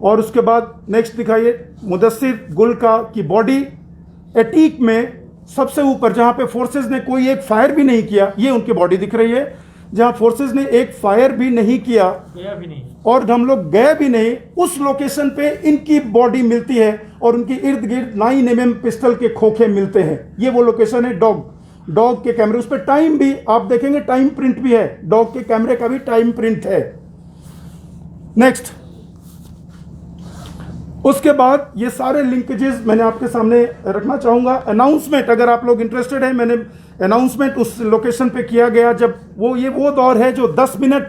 और उसके बाद नेक्स्ट दिखाइए, मुदस्सिर गुल की बॉडी एटीक में सबसे ऊपर जहां पे फोर्सेस ने कोई एक फायर भी नहीं किया, ये उनकी बॉडी दिख रही है। जहां फोर्सेस ने एक फायर भी नहीं किया, गया भी नहीं, और हम लोग गए भी नहीं, उस लोकेशन पे इनकी बॉडी मिलती है और उनके इर्द गिर्द 9mm पिस्टल के खोखे मिलते हैं। ये वो लोकेशन है डॉग के कैमरे। उस पर टाइम भी आप देखेंगे, टाइम प्रिंट भी है, डॉग के कैमरे का भी टाइम प्रिंट है। नेक्स्ट, उसके बाद ये सारे लिंकेजेस मैंने आपके सामने रखना चाहूंगा। अनाउंसमेंट, अगर आप लोग इंटरेस्टेड हैं, मैंने अनाउंसमेंट उस लोकेशन पे किया गया जब वो दौर है जो 10 मिनट,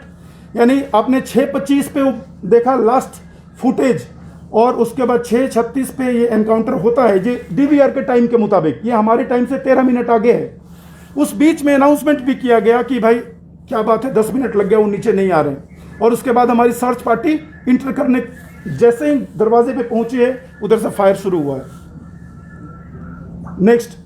यानी आपने 6:25 पे देखा लास्ट फुटेज और उसके बाद 6:36 पे ये एनकाउंटर होता है। ये डीवीआर के टाइम के मुताबिक, ये हमारे टाइम से 13 मिनट आगे है। उस बीच में अनाउंसमेंट भी किया गया कि भाई क्या बात है, 10 मिनट लग गया, वो नीचे नहीं आ रहे हैं। और उसके बाद हमारी सर्च पार्टी इंटर करने जैसे ही दरवाजे पे पहुंची है, उधर से फायर शुरू हुआ है। नेक्स्ट,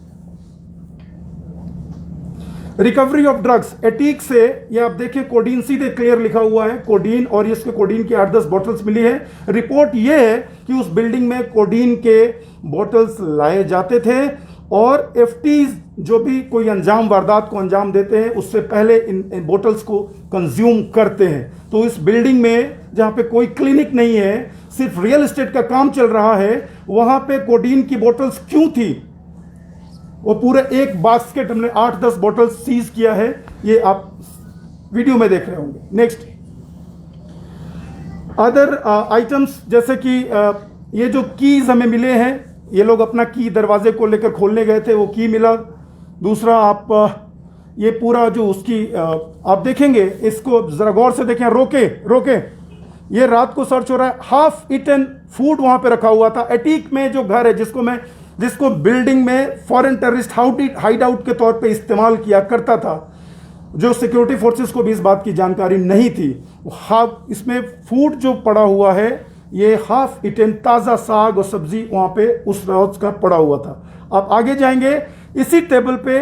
रिकवरी ऑफ ड्रग्स एटीक से, ये आप देखिए कोडीन सीधे क्लियर लिखा हुआ है, कोडीन, और इसके कोडीन की 8-10 बॉटल्स मिली है। रिपोर्ट ये है कि उस बिल्डिंग में कोडीन के बॉटल्स लाए जाते थे और एफटीज जो भी कोई अंजाम वारदात को अंजाम देते हैं उससे पहले इन बॉटल्स को कंज्यूम करते हैं। तो इस बिल्डिंग में जहां पे कोई क्लिनिक नहीं है, सिर्फ रियल एस्टेट का काम चल रहा है, वहां पे कोडीन की बॉटल्स क्यों थी? वो पूरे एक बास्केट हमने 8-10 बॉटल सीज किया है, ये आप वीडियो में देख रहे होंगे। नेक्स्ट, अदर आइटम्स जैसे कि ये जो कीज हमें मिले हैं, ये लोग अपना की दरवाजे को लेकर खोलने गए थे, वो की मिला। दूसरा, आप ये पूरा जो उसकी आप देखेंगे, इसको जरा गौर से देखें, रोके, ये रात को सर्च हो रहा है। हाफ ईटन फूड वहां पे रखा हुआ था। एटीक में जो घर है जिसको बिल्डिंग में फॉरेन टेररिस्ट हाइड आउट के तौर पे इस्तेमाल किया करता था, जो सिक्योरिटी फोर्सेस को भी इस बात की जानकारी नहीं थी। हाफ इसमें फूड जो पड़ा हुआ है, ये हाफ ईटन ताज़ा साग और सब्जी वहाँ पे उस रोज का पड़ा हुआ था। आप आगे जाएंगे, इसी टेबल पे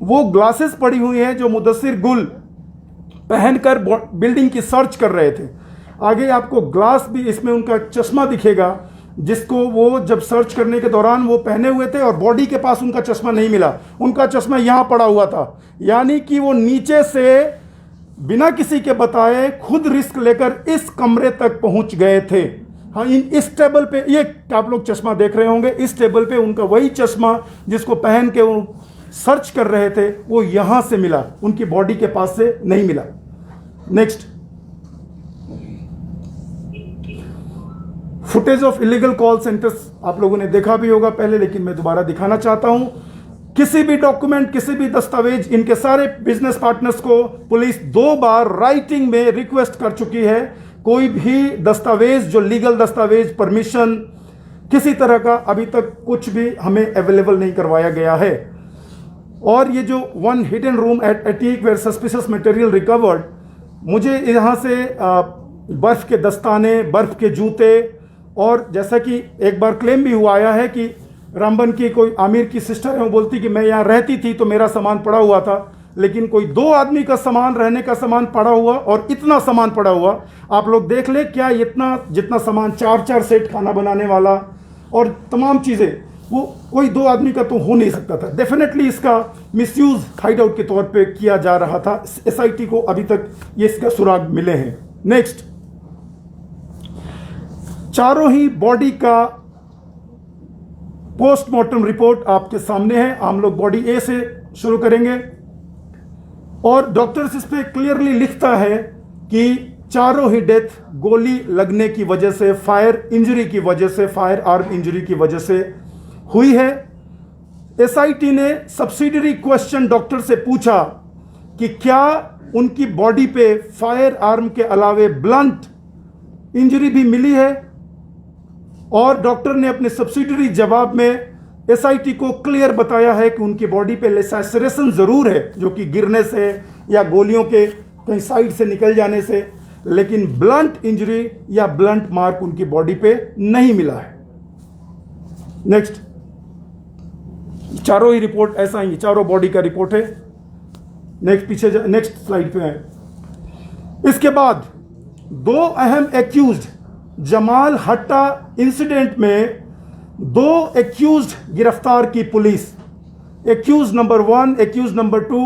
वो ग्लासेस पड़ी हुई हैं जो मुदस्सिर गुल पहनकर बिल्डिंग की सर्च कर रहे थे। आगे आपको ग्लास भी, इसमें उनका चश्मा दिखेगा जिसको वो जब सर्च करने के दौरान वो पहने हुए थे और बॉडी के पास उनका चश्मा नहीं मिला, उनका चश्मा यहाँ पड़ा हुआ था। यानी कि वो नीचे से बिना किसी के बताए खुद रिस्क लेकर इस कमरे तक पहुंच गए थे। हाँ, इस टेबल पे ये आप लोग चश्मा देख रहे होंगे, इस टेबल पे उनका वही चश्मा जिसको पहन के वो सर्च कर रहे थे, वो यहां से मिला, उनकी बॉडी के पास से नहीं मिला। Next, footage of illegal call centres आप लोगों ने देखा भी होगा पहले, लेकिन मैं दोबारा दिखाना चाहता हूं। किसी भी डॉक्यूमेंट, किसी भी दस्तावेज, इनके सारे बिजनेस पार्टनर्स को पुलिस 2 बार राइटिंग में रिक्वेस्ट कर चुकी है। कोई भी दस्तावेज जो लीगल दस्तावेज, परमिशन, किसी तरह का अभी तक कुछ भी हमें अवेलेबल नहीं करवाया गया है। और ये जो one hidden room at attic where suspicious material recovered, मुझे यहाँ से बर्फ के दस्ताने, बर्फ के जूते, और जैसा कि एक बार क्लेम भी हुआ आया है कि रामबन की कोई आमिर की सिस्टर है, वो बोलती कि मैं यहाँ रहती थी तो मेरा सामान पड़ा हुआ था, लेकिन कोई 2 आदमी का सामान, रहने का सामान पड़ा हुआ, और इतना सामान पड़ा हुआ। आप लोग देख ले, क्या इतना जितना सामान, 4-4 सेट खाना बनाने वाला और तमाम चीज़ें, वो कोई 2 आदमी का तो हो नहीं सकता था। डेफिनेटली इसका मिसयूज हाइड आउट के तौर पे किया जा रहा था। एसआईटी को अभी तक ये इसका सुराग मिले हैं। नेक्स्ट, चारों ही बॉडी का पोस्टमार्टम रिपोर्ट आपके सामने है। हम लोग बॉडी ए से शुरू करेंगे, और डॉक्टर्स इस पे क्लियरली लिखता है कि चारों ही डेथ गोली लगने की वजह से, फायर इंजरी की वजह से, फायर आर्म इंजरी की वजह से हुई है। एसआईटी ने सब्सिडियरी क्वेश्चन डॉक्टर से पूछा कि क्या उनकी बॉडी पे फायर आर्म के अलावे ब्लंट इंजरी भी मिली है, और डॉक्टर ने अपने सब्सिडियरी जवाब में एसआईटी को क्लियर बताया है कि उनकी बॉडी पे लेसेरेशन जरूर है, जो कि गिरने से या गोलियों के कहीं साइड से निकल जाने से, लेकिन ब्लंट इंजरी या ब्लंट मार्क उनकी बॉडी पे नहीं मिला है। नेक्स्ट, चारों ही रिपोर्ट ऐसा ही, चारों बॉडी का रिपोर्ट है। नेक्स्ट, पीछे नेक्स्ट स्लाइड पे है। इसके बाद 2 अहम एक्यूज्ड, जमाल हट्टा इंसिडेंट में 2 एक्यूज्ड गिरफ्तार की पुलिस। एक्यूज नंबर 1, एक्यूज नंबर 2,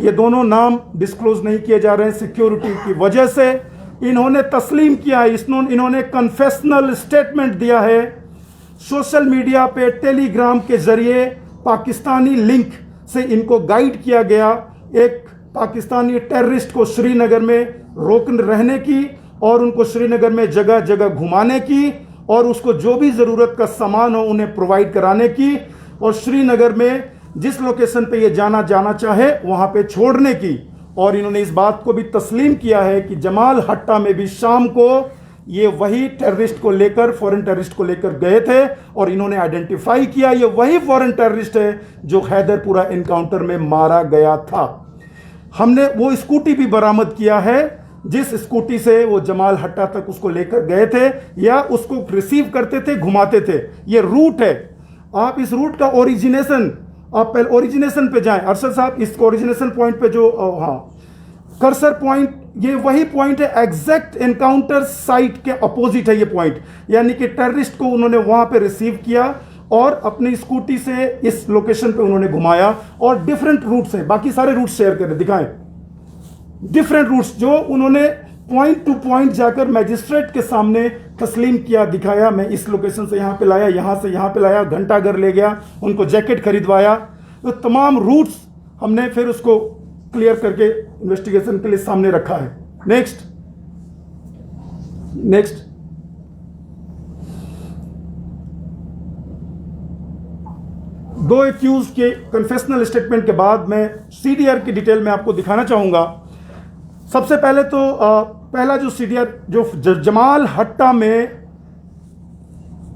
ये दोनों नाम डिस्क्लोज नहीं किए जा रहे हैं सिक्योरिटी की वजह से। इन्होंने तस्लीम किया है, इन्होंने कन्फेशनल स्टेटमेंट दिया है। सोशल मीडिया पे टेलीग्राम के जरिए पाकिस्तानी लिंक से इनको गाइड किया गया, एक पाकिस्तानी टेररिस्ट को श्रीनगर में रोक रहने की और उनको श्रीनगर में जगह जगह घुमाने की, और उसको जो भी ज़रूरत का सामान हो उन्हें प्रोवाइड कराने की, और श्रीनगर में जिस लोकेशन पे ये जाना चाहे वहाँ पे छोड़ने की। और इन्होंने इस बात को भी तस्लीम किया है कि जमाल हट्टा में भी शाम को ये वही टेररिस्ट को लेकर, फॉरेन टेररिस्ट को लेकर गए थे, और इन्होंने आइडेंटिफाई किया ये वही फॉरेन टेररिस्ट है जो हैदरपुरा एनकाउंटर में मारा गया था। हमने वो स्कूटी भी बरामद किया है जिस स्कूटी से वो जमाल हट्टा तक उसको लेकर गए थे या उसको रिसीव करते थे, घुमाते थे। ये रूट है। आप इस रूट का ओरिजिनेशन, आप पहले ओरिजिनेशन पे जाएं। अरशद साहब, इस ओरिजिनेशन पॉइंट पे जो हाँ कर्सर पॉइंट, ये वही पॉइंट है, एग्जैक्ट एनकाउंटर साइट के अपोजिट है ये पॉइंट। यानी कि टेररिस्ट को उन्होंने वहां पे रिसीव किया और अपनी स्कूटी से इस लोकेशन पे उन्होंने घुमाया, और डिफरेंट रूट्स हैं, बाकी सारे रूट्स शेयर करें, दिखाएं डिफरेंट रूट्स जो उन्होंने पॉइंट टू पॉइंट जाकर मैजिस्ट्रेट के सामने तस्लीम किया, दिखाया। मैं इस लोकेशन से यहाँ पे लाया, यहाँ से यहाँ पे लाया, घंटा घर ले गया, उनको जैकेट खरीदवाया। तो तमाम रूट्स हमने फिर उसको क्लियर करके इन्वेस्टिगेशन के लिए सामने रखा है। नेक्स्ट नेक्स्ट दो एक्यूज के कन्फेशनल स्टेटमेंट के बाद मैं सीडीआर की डिटेल में आपको दिखाना चाहूंगा। सबसे पहले तो पहला जो सीडीआर जो जमाल हट्टा में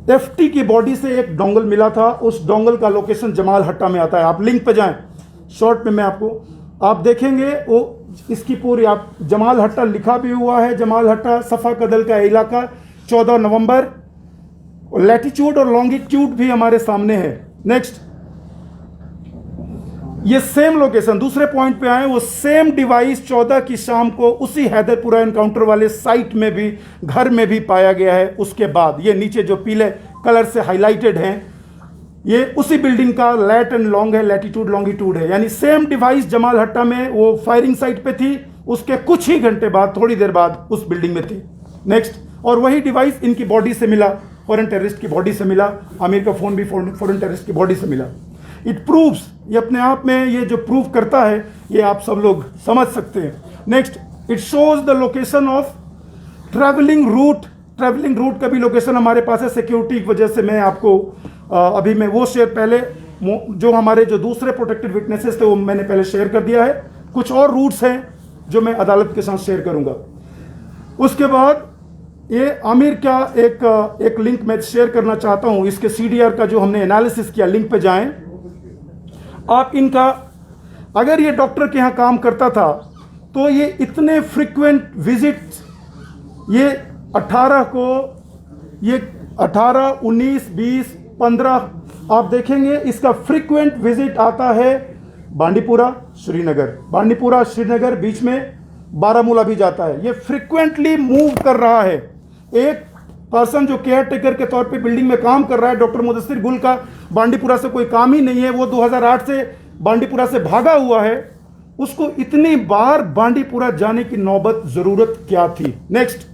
एफटी की बॉडी से एक डोंगल मिला था, उस डोंगल का लोकेशन जमाल हट्टा में आता है। आप लिंक पे जाएं, शॉर्ट में मैं आपको, आप देखेंगे वो इसकी पूरी, आप जमाल हट्टा लिखा भी हुआ है, जमाल हट्टा सफ़ा कदल का इलाका, 14 नवंबर, लैटिट्यूड और लॉन्गिट्यूड भी हमारे सामने है। नेक्स्ट, ये सेम लोकेशन, दूसरे पॉइंट पे आए, वो सेम डिवाइस 14 की शाम को उसी हैदरपुरा एनकाउंटर वाले साइट में भी, घर में भी पाया गया है। उसके बाद ये नीचे जो पीले कलर से हाईलाइटेड हैं, ये उसी बिल्डिंग का लैट एंड लॉन्ग है, लैटिट्यूड लॉन्गिट्यूड है, यानी सेम डिवाइस जमाल हट्टा में वो फायरिंग साइट पे थी, उसके कुछ ही घंटे बाद, थोड़ी देर बाद उस बिल्डिंग में थी। नेक्स्ट, और वही डिवाइस इनकी बॉडी से मिला, फॉरेन टेररिस्ट की बॉडी से मिला, आमिर का फोन भी फॉरेन टेररिस्ट की बॉडी से मिला। इट प्रूव्स, ये अपने आप में ये जो प्रूव करता है, ये आप सब लोग समझ सकते हैं। Next, it shows the location of travelling route, travelling route का भी लोकेशन हमारे पास है। सिक्योरिटी की वजह से मैं आपको अभी मैं वो शेयर, पहले जो हमारे जो दूसरे प्रोटेक्टेड विटनेसेस थे वो मैंने पहले शेयर कर दिया है। कुछ और रूट्स हैं जो मैं अदालत के साथ शेयर करूंगा। उसके बाद ये आमिर का एक लिंक मैं शेयर करना चाहता हूं, इसके सीडीआर का जो हमने एनालिसिस किया, लिंक पे जाएं आप। इनका, अगर ये डॉक्टर के यहाँ काम करता था तो ये इतने फ्रीक्वेंट विजिट्स, ये 18 को, ये 18, 19, 20, 15, आप देखेंगे इसका फ्रीक्वेंट विजिट आता है बांडीपुरा श्रीनगर, बांडीपुरा श्रीनगर, बीच में बारामूला भी जाता है। ये फ्रीक्वेंटली मूव कर रहा है। एक पर्सन जो केयर टेकर के तौर पे बिल्डिंग में काम कर रहा है, डॉक्टर मुदस्सिर गुल का बांडीपुरा से कोई काम ही नहीं है, वो 2008 से बांडीपुरा से भागा हुआ है, उसको इतनी बार बांडीपुरा जाने की नौबत जरूरत क्या थी। Next,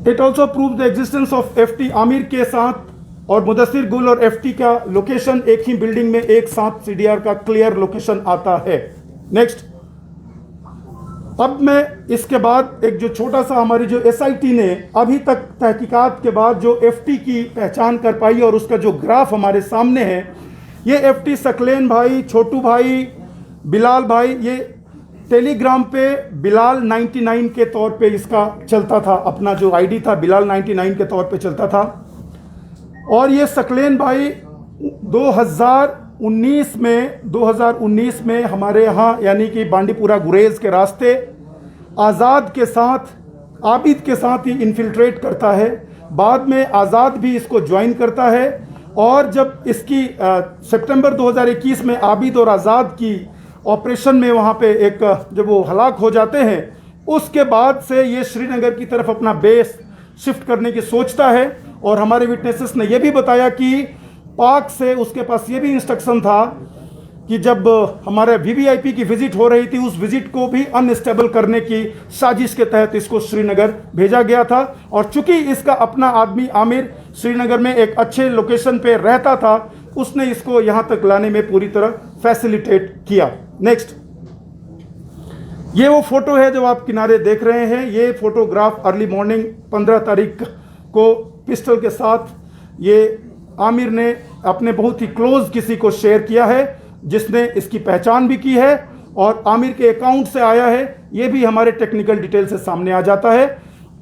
it also prove the existence of FT. Aamir के साथ और मुदस्सिर गुल और एफटी का लोकेशन एक ही बिल्डिंग में एक साथ सीडीआर का क्लियर लोकेशन आता है। नेक्स्ट, अब मैं इसके बाद एक जो छोटा सा, हमारी जो एसआईटी ने अभी तक तहकीकात के बाद जो एफटी की पहचान कर पाई और उसका जो ग्राफ हमारे सामने है, ये एफटी सकलेन भाई, छोटू भाई, बिलाल भाई, ये टेलीग्राम पे बिलाल 99 के तौर पे इसका चलता था, अपना जो आईडी था बिलाल 99 के तौर पे चलता था। और ये सकलेन भाई 2019 में हमारे यहाँ यानी कि बांडीपुरा गुरेज के रास्ते आज़ाद के साथ, आबिद के साथ ही इन्फिल्ट्रेट करता है। बाद में आज़ाद भी इसको ज्वाइन करता है, और जब इसकी सितंबर 2021 में आबिद और आज़ाद की ऑपरेशन में वहाँ पे एक जब वो हलाक हो जाते हैं, उसके बाद से ये श्रीनगर की तरफ अपना बेस शिफ्ट करने की सोचता है। और हमारे विटनेसेस ने यह भी बताया कि पाक से उसके पास ये भी इंस्ट्रक्शन था कि जब हमारे वीवीआईपी की विजिट हो रही थी, उस विजिट को भी अनस्टेबल करने की साजिश के तहत इसको श्रीनगर भेजा गया था। और चूंकि इसका अपना आदमी आमिर श्रीनगर में एक अच्छे लोकेशन पे रहता था, उसने इसको यहाँ तक लाने में पूरी तरह फैसिलिटेट किया। नेक्स्ट, ये वो फोटो है जो आप किनारे देख रहे हैं। ये फोटोग्राफ अर्ली मॉर्निंग 15 तारीख को पिस्टल के साथ ये आमिर ने अपने बहुत ही क्लोज किसी को शेयर किया है, जिसने इसकी पहचान भी की है और आमिर के अकाउंट से आया है। ये भी हमारे टेक्निकल डिटेल से सामने आ जाता है।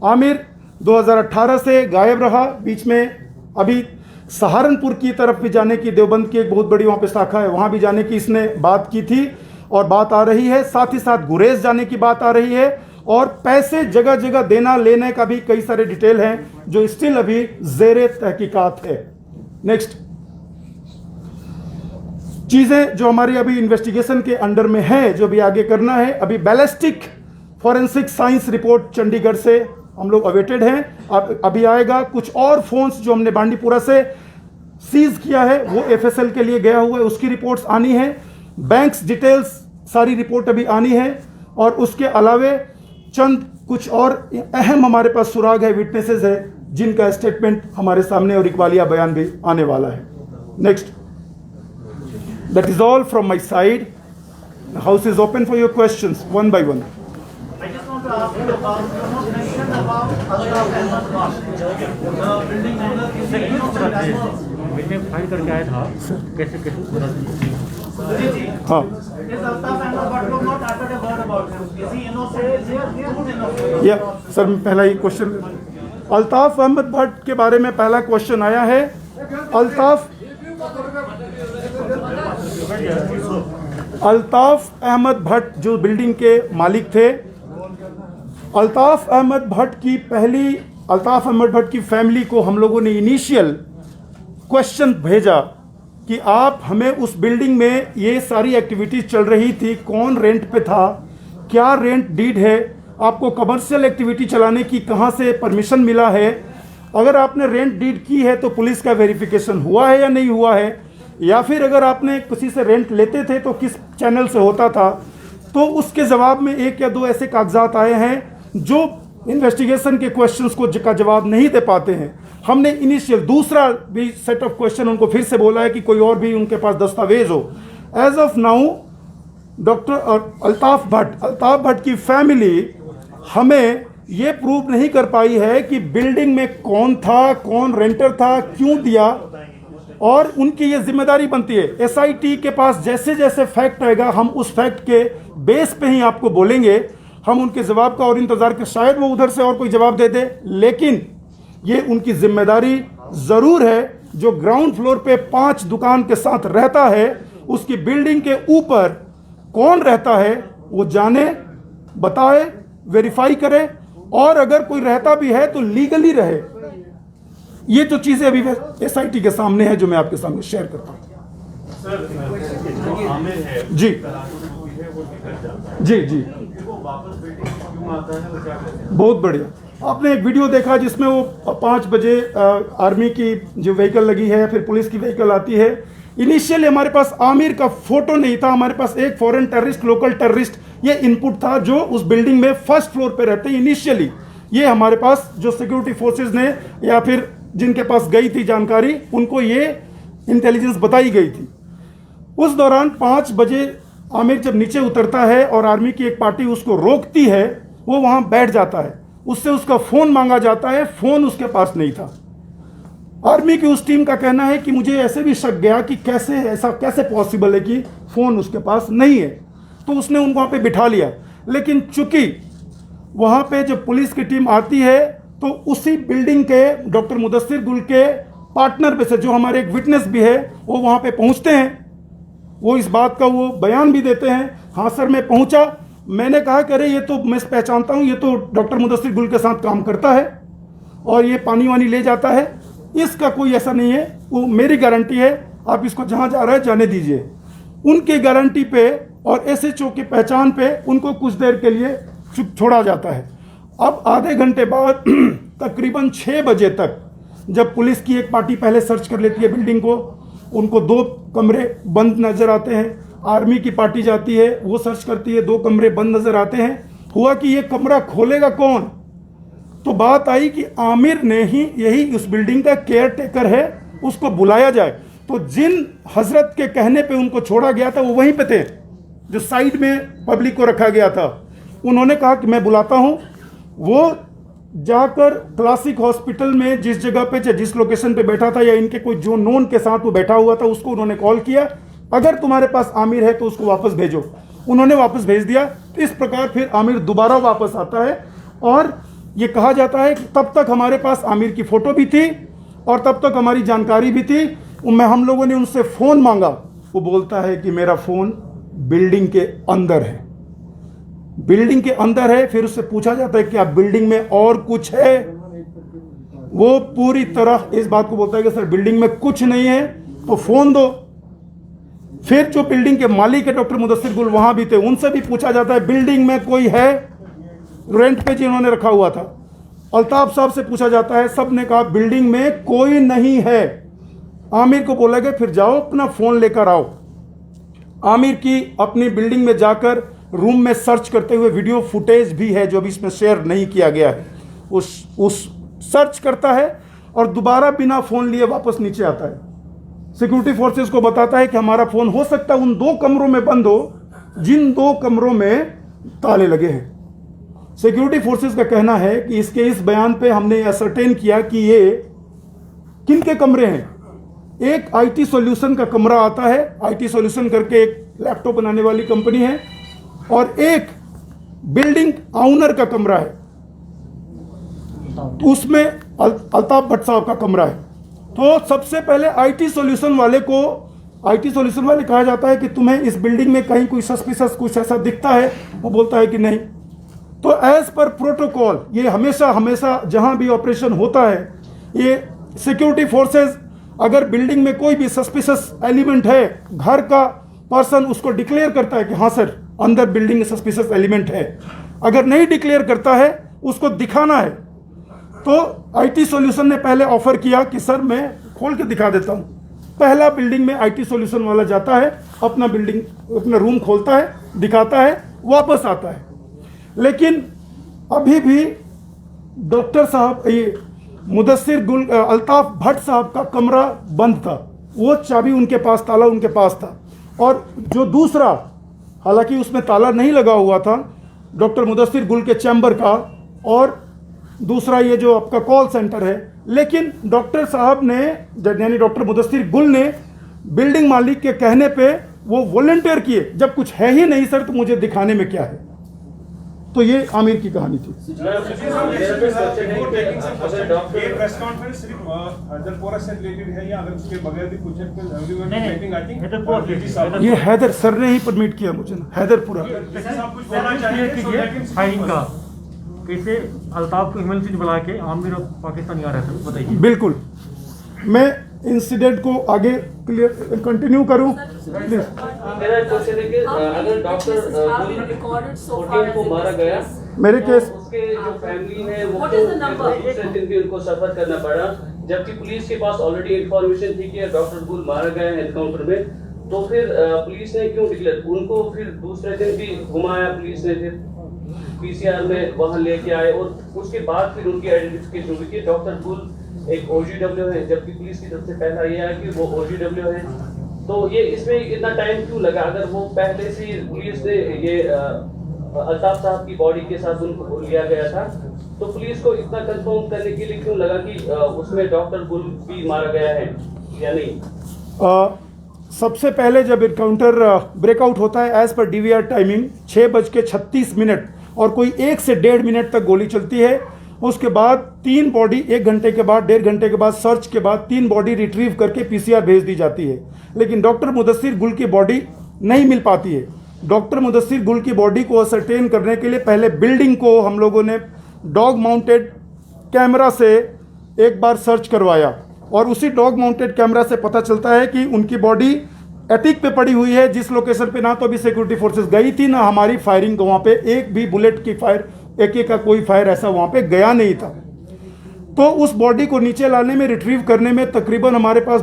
आमिर 2018 से गायब रहा, बीच में अभी सहारनपुर की तरफ भी जाने की, देवबंद की एक बहुत बड़ी वहाँ पे शाखा है, वहाँ भी जाने की इसने बात की थी और बात आ रही है। साथ ही साथ गुरेज जाने की बात आ रही है। और पैसे जगह जगह देना लेने का भी कई सारे डिटेल हैं जो स्टिल अभी ज़ेरे तहकीकात है। नेक्स्ट चीजें जो हमारी अभी इन्वेस्टिगेशन के अंडर में है, जो भी आगे करना है, अभी ballistic forensic science report Chandigarh से हम लोग अवेटेड हैं, अभी आएगा। कुछ और फोन्स जो हमने बांडीपुरा से सीज किया है वो एफएसएल के लिए गया हुआ है, उसकी रिपोर्ट्स आनी है। बैंक्स डिटेल्स सारी रिपोर्ट अभी आनी है, और उसके अलावे चंद कुछ और अहम हमारे पास सुराग है, विटनेसेस है, जिनका स्टेटमेंट हमारे सामने और इकबालिया बयान भी आने वाला है। Next, that is all from my side. House is open for your questions one by one. I just want to ask you about the mention about Altaf Ahmed Bhatt, the building owner is the innocent as well. मैंने file करके आया था कैसे हाँ, Is Altaf Ahmed Bhatt, you have not uttered a word about him. Is he innocent? Is he innocent? या sir पहला ही question Altaf Ahmad Bhatt के बारे में पहला क्वेश्चन आया है। अल्ताफ अहमद भट्ट जो बिल्डिंग के मालिक थे, अल्ताफ अहमद भट्ट की फैमिली को हम लोगों ने इनिशियल क्वेश्चन भेजा कि आप हमें उस बिल्डिंग में ये सारी एक्टिविटीज चल रही थी, कौन रेंट पे था, क्या रेंट डीड है, आपको कमर्शियल एक्टिविटी चलाने की कहाँ से परमिशन मिला है, अगर आपने रेंट डीड की है तो पुलिस का वेरिफिकेशन हुआ है या नहीं हुआ है, या फिर अगर आपने किसी से रेंट लेते थे तो किस चैनल से होता था। तो उसके जवाब में एक या दो ऐसे कागजात आए हैं जो इन्वेस्टिगेशन के क्वेश्चंस को का जवाब नहीं दे पाते हैं। हमने इनिशियल दूसरा भी सेट ऑफ क्वेश्चन उनको फिर से बोला है कि कोई और भी उनके पास दस्तावेज हो। As of now doctor Altaf Bhat की फैमिली हमें ये प्रूव नहीं कर पाई है कि बिल्डिंग में कौन था, कौन रेंटर था, क्यों दिया, और उनकी ये जिम्मेदारी बनती है। एसआईटी के पास जैसे जैसे फैक्ट आएगा हम उस फैक्ट के बेस पे ही आपको बोलेंगे। हम उनके जवाब का और इंतजार कर, शायद वो उधर से और कोई जवाब दे दे, लेकिन ये उनकी जिम्मेदारी जरूर है। जो ग्राउंड फ्लोर पे 5 दुकान के साथ रहता है, उसकी बिल्डिंग के ऊपर कौन रहता है वो जाने, बताए, वेरीफाई करे, और अगर कोई रहता भी है तो लीगली रहे। ये तो चीजें अभी एसआईटी के सामने है जो मैं आपके सामने शेयर करता हूं। जी जी जी, बहुत बढ़िया। आपने एक वीडियो देखा जिसमें वो 5 बजे आर्मी की जो व्हीकल लगी है, फिर पुलिस की व्हीकल आती है। इनिशियली हमारे पास आमिर का फोटो नहीं था, हमारे पास एक फॉरेन टेररिस्ट, लोकल टेररिस्ट ये इनपुट था जो उस बिल्डिंग में फर्स्ट फ्लोर पे रहते हैं। इनिशियली ये हमारे पास जो सिक्योरिटी फोर्सेस ने या फिर जिनके पास गई थी जानकारी, उनको ये इंटेलिजेंस बताई गई थी। उस दौरान 5 बजे आमिर जब नीचे उतरता है और आर्मी की एक पार्टी उसको रोकती है, वो वहां बैठ जाता है, उससे उसका फोन मांगा जाता है, फोन उसके पास नहीं था। आर्मी की उस टीम का कहना है कि मुझे ऐसे भी शक गया कि ऐसा कैसे पॉसिबल है कि फोन उसके पास नहीं है, तो उसने उनको वहां पे बिठा लिया। लेकिन चूंकि वहां पे जब पुलिस की टीम आती है तो उसी बिल्डिंग के डॉक्टर मुदस्सिर गुल के पार्टनर में से जो हमारे एक विटनेस भी है वो वहां पे पहुंचते हैं। वो इस बात का वो बयान भी देते हैं, हाँ सर मैं पहुंचा, मैंने कहा कि अरे ये तो मैं पहचानता हूं, ये तो डॉक्टर मुदस्सिर गुल के साथ काम करता है और ये पानी वानी ले जाता है, इसका कोई ऐसा नहीं है, वो मेरी गारंटी है, आप इसको जहां जा रहा है जाने दीजिए। उनकी गारंटी पे और एसएचओ की पहचान पे उनको कुछ देर के लिए छोड़ा जाता है। अब आधे घंटे बाद तकरीबन 6 बजे तक जब पुलिस की एक पार्टी पहले सर्च कर लेती है बिल्डिंग को, उनको 2 कमरे बंद नजर आते हैं, आर्मी की पार्टी जाती है वो सर्च करती है, 2 कमरे बंद नजर आते हैं। हुआ कि ये कमरा खोलेगा कौन, तो बात आई कि आमिर ने ही यही उस बिल्डिंग का केयर टेकर है, उसको बुलाया जाए। तो जिन हजरत के कहने पे उनको छोड़ा गया था वो वहीं पे थे, जो साइड में पब्लिक को रखा गया था। उन्होंने कहा कि मैं बुलाता हूं। वो जाकर क्लासिक हॉस्पिटल में जिस जगह पे जिस लोकेशन पे बैठा था या इनके कोई जो नोन के साथ वो बैठा हुआ था उसको उन्होंने कॉल किया, अगर तुम्हारे पास आमिर है तो उसको वापस भेजो। उन्होंने वापस भेज दिया। इस प्रकार फिर आमिर दोबारा वापस आता है और ये कहा जाता है कि तब तक हमारे पास आमिर की फोटो भी थी और तब तक हमारी जानकारी भी थी। हम लोगों ने उनसे फ़ोन मांगा, वो बोलता है कि मेरा फ़ोन बिल्डिंग के अंदर है। बिल्डिंग के अंदर है, फिर उससे पूछा जाता है क्या बिल्डिंग में और कुछ है, वो पूरी तरह इस बात को बोलता है कि सर बिल्डिंग में कुछ नहीं है तो फोन दो। फिर जो बिल्डिंग के मालिक है डॉक्टर मुदस्सिर गुल वहां भी थे, उनसे भी पूछा जाता है बिल्डिंग में कोई है, रेंट पे जिन्होंने रखा हुआ था। अल्ताफ साहब से पूछा जाता है, सब ने कहा बिल्डिंग में कोई नहीं है। आमिर को बोला गया फिर जाओ अपना फोन लेकर आओ। आमिर की अपनी बिल्डिंग में जाकर रूम में सर्च करते हुए वीडियो फुटेज भी है जो अभी इसमें शेयर नहीं किया गया है। उस सर्च करता है और दोबारा बिना फोन लिए वापस नीचे आता है। सिक्योरिटी फोर्सेस को बताता है कि हमारा फोन हो सकता है उन 2 कमरों में बंद हो जिन 2 कमरों में ताले लगे हैं। सिक्योरिटी फोर्सेस का कहना है कि इसके इस बयान पे हमने असरटेन किया कि ये किन के कमरे हैं। एक आईटी सॉल्यूशन का कमरा आता है, आईटी सॉल्यूशन करके एक लैपटॉप बनाने वाली कंपनी है, और एक बिल्डिंग ऑनर का कमरा है, उसमें अल्ताफ भट्ट साहब का कमरा है। तो सबसे पहले आईटी सॉल्यूशन वाले कहा जाता है कि तुम्हें इस बिल्डिंग में कहीं कोई सस्पिशियस कुछ ऐसा दिखता है, वो बोलता है कि नहीं। तो एज पर प्रोटोकॉल ये हमेशा जहां भी ऑपरेशन होता है, ये सिक्योरिटी फोर्सेस अगर बिल्डिंग में कोई भी सस्पिशियस एलिमेंट है, घर का पर्सन उसको डिक्लेयर करता है कि हाँ सर अंदर बिल्डिंग में सस्पिशियस एलिमेंट है। अगर नहीं डिक्लेयर करता है उसको दिखाना है। तो आईटी सॉल्यूशन ने पहले ऑफर किया कि सर मैं खोल के दिखा देता हूं। पहला बिल्डिंग में आईटी सॉल्यूशन वाला जाता है, अपना रूम खोलता है, दिखाता है, वापस आता है। लेकिन अभी भी डॉक्टर साहब ये मुदस्सिर गुल अल्ताफ भट्ट साहब का कमरा बंद था, वो चाबी उनके पास, ताला उनके पास था। और जो दूसरा, हालांकि उसमें ताला नहीं लगा हुआ था, डॉक्टर मुदस्सिर गुल के चैम्बर का, और दूसरा ये जो आपका कॉल सेंटर है। लेकिन डॉक्टर साहब ने यानी डॉक्टर मुदस्सिर गुल ने बिल्डिंग मालिक के कहने पे वो वॉलंटियर किए, जब कुछ है ही नहीं सर तो मुझे दिखाने में क्या है। तो ये आमिर की कहानी थी। ये हैदर सर ने ही परमिट किया मुझे ना, हैदरपुरा। फायरिंग का कैसे अल्ताफ को ईमेल से बुला के आमिर और पाकिस्तानी आ रहे थे, बताइए। बिल्कुल, मैं इंसिडेंट को आगे क्लियर कंटिन्यू करूं प्लीज। मेरा क्वेश्चन है कि अगर डॉक्टर को मारा गया, मेरे केस उसके जो फैमिली है वो दूसरे दिन भी उनको सफर करना पड़ा, जबकि पुलिस के पास ऑलरेडी इंफॉर्मेशन थी कि डॉक्टर गुल मारा गया है एनकाउंटर में। तो फिर पुलिस ने क्यों डिक्लेयर, उनको फिर दूसरे दिन भी घुमाया पुलिस ने, फिर पीसीआर में वहां लेके आए और उसके बाद फिर उनकी आइडेंटिफिकेशन हुई कि डॉक्टर गुल एक ओजीडब्ल्यू है, जबकि पुलिस की तरफ से पहला ये आया कि वो ओजीडब्ल्यू है। तो ये इसमें इतना टाइम क्यों लगा? अगर वो पहले से पुलिस ने ये अल्ताफ साहब की बॉडी के साथ उनको लिया गया था, तो पुलिस को इतना कंफर्म करने के लिए क्यों लगा कि उसमें डॉक्टर गुल भी मारा गया है या नहीं? सबसे पहले जब एनकाउंटर ब्रेकआउट होता है एज पर डीवीआर टाइमिंग 6:36 और कोई 1 से 1.5 मिनट तक गोली चलती है। उसके बाद 3 बॉडी 1 घंटे के बाद, 1.5 घंटे के बाद सर्च के बाद 3 बॉडी रिट्रीव करके पीसीआर भेज दी जाती है। लेकिन डॉक्टर मुदस्सिर गुल की बॉडी नहीं मिल पाती है। डॉक्टर मुदस्सिर गुल की बॉडी को असरटेन करने के लिए पहले बिल्डिंग को हम लोगों ने डॉग माउंटेड कैमरा से एक बार सर्च करवाया, और उसी डॉग माउंटेड कैमरा से पता चलता है कि उनकी बॉडी एथिक पे पड़ी हुई है, जिस लोकेशन पे ना तो अभी सिक्योरिटी फोर्सेस गई थी, ना हमारी फायरिंग वहाँ पे एक भी बुलेट की फायर, AK का कोई फायर ऐसा वहाँ पे गया नहीं था। तो उस बॉडी को नीचे लाने में, रिट्रीव करने में तकरीबन हमारे पास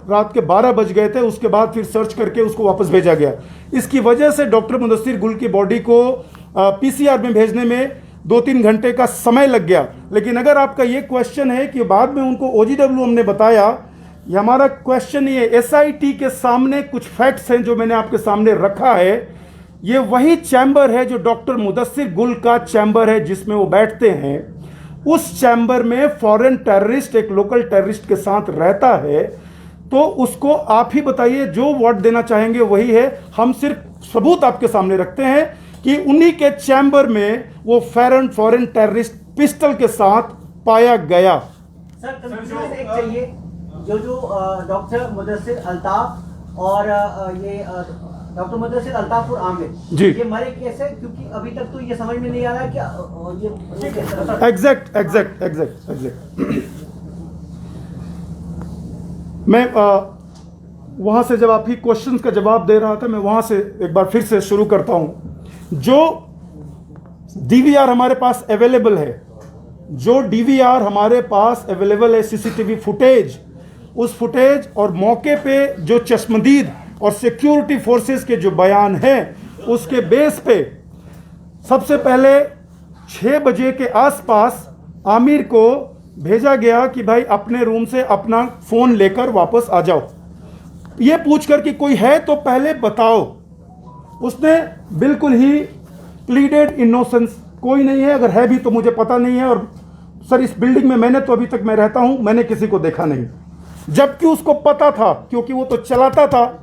रात के 12 बज गए थे। उसके बाद फिर सर्च करके उसको वापस भेजा गया। इसकी वजह से डॉक्टर मुदस्सिर गुल की बॉडी को पीसीआर में भेजने में 2-3 घंटे का समय लग गया। लेकिन अगर आपका ये क्वेश्चन है कि बाद में उनको OGW हमने बताया, ये हमारा क्वेश्चन ये SIT के सामने कुछ फैक्ट्स हैं जो मैंने आपके सामने रखा है। ये वही चैम्बर है जो डॉक्टर मुदस्सिर गुल का चैम्बर है जिसमें वो बैठते हैं। उस चैम्बर में फॉरेन टेररिस्ट एक लोकल टेररिस्ट के साथ रहता है। तो उसको आप ही बताइए, जो वर्ड देना चाहेंगे वही है। हम सिर्फ सबूत आपके सामने रखते हैं कि उन्हीं के चैम्बर में वो फॉरेन टेररिस्ट पिस्टल के साथ पाया गया। सर कंक्लूजन एक चाहिए, जो डॉक्टर मुदस्सिर अल्ताफ और ये डॉक्टर मुदस्सिर अल्ताफ आमिर जी। ये मरे कैसे, क्योंकि अभी तक तो ये समझ में नहीं आ रहा कि ये कैसे। एग्जैक्ट मैं वहां से जब आपकी क्वेश्चंस का जवाब दे रहा था, मैं वहां से एक बार फिर से शुरू करता हूं। जो डीवीआर हमारे पास अवेलेबल है, सीसीटीवी फुटेज, उस फुटेज और मौके पे जो चश्मदीद और सिक्योरिटी फोर्सेस के जो बयान हैं, उसके बेस पे सबसे पहले 6 बजे के आसपास आमिर को भेजा गया कि भाई अपने रूम से अपना फ़ोन लेकर वापस आ जाओ, ये पूछकर कि कोई है तो पहले बताओ। उसने बिल्कुल ही प्लीडेड इनोसेंस, कोई नहीं है, अगर है भी तो मुझे पता नहीं है, और सर इस बिल्डिंग में मैंने तो अभी तक मैं रहता हूं, मैंने किसी को देखा नहीं। जबकि उसको पता था, क्योंकि वो तो चलाता था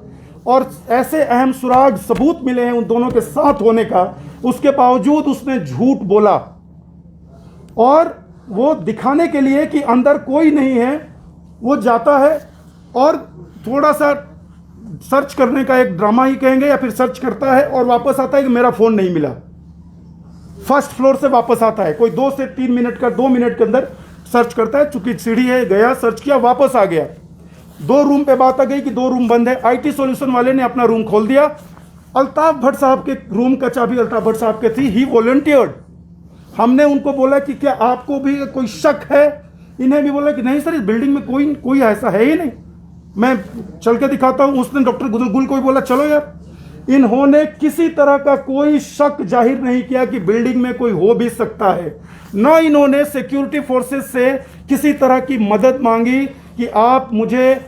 और ऐसे अहम सुराग सबूत मिले हैं उन दोनों के साथ होने का, उसके बावजूद उसने झूठ बोला। और वो दिखाने के लिए कि अंदर कोई नहीं है, वो जाता है और थोड़ा सा सर्च करने का एक ड्रामा ही कहेंगे, या फिर सर्च करता है और वापस आता है कि मेरा फ़ोन नहीं मिला। फर्स्ट फ्लोर से वापस आता है, कोई 2 से 3 मिनट का 2 मिनट के अंदर सर्च करता है, चूंकि सीढ़ी है, गया सर्च किया, वापस आ गया। 2 रूम पे बात आ गई कि 2 रूम बंद है। आईटी सॉल्यूशन वाले ने अपना रूम खोल दिया। अल्ताफ भट्ट साहब के रूम का चाबी अल्ताफ भट्ट साहब के थी, ही वॉलंटियर्ड। हमने उनको बोला कि क्या आपको भी कोई शक है? इन्हें भी बोला कि नहीं सर, इस बिल्डिंग में कोई ऐसा है ही नहीं, मैं चल के दिखाता हूं। उसने डॉक्टर गुल को भी बोला चलो यार। इन्होंने किसी तरह का कोई शक जाहिर नहीं किया कि बिल्डिंग में कोई हो भी सकता है। न इन्होंने सिक्योरिटी फोर्सेस से किसी तरह की मदद मांगी कि आप मुझे,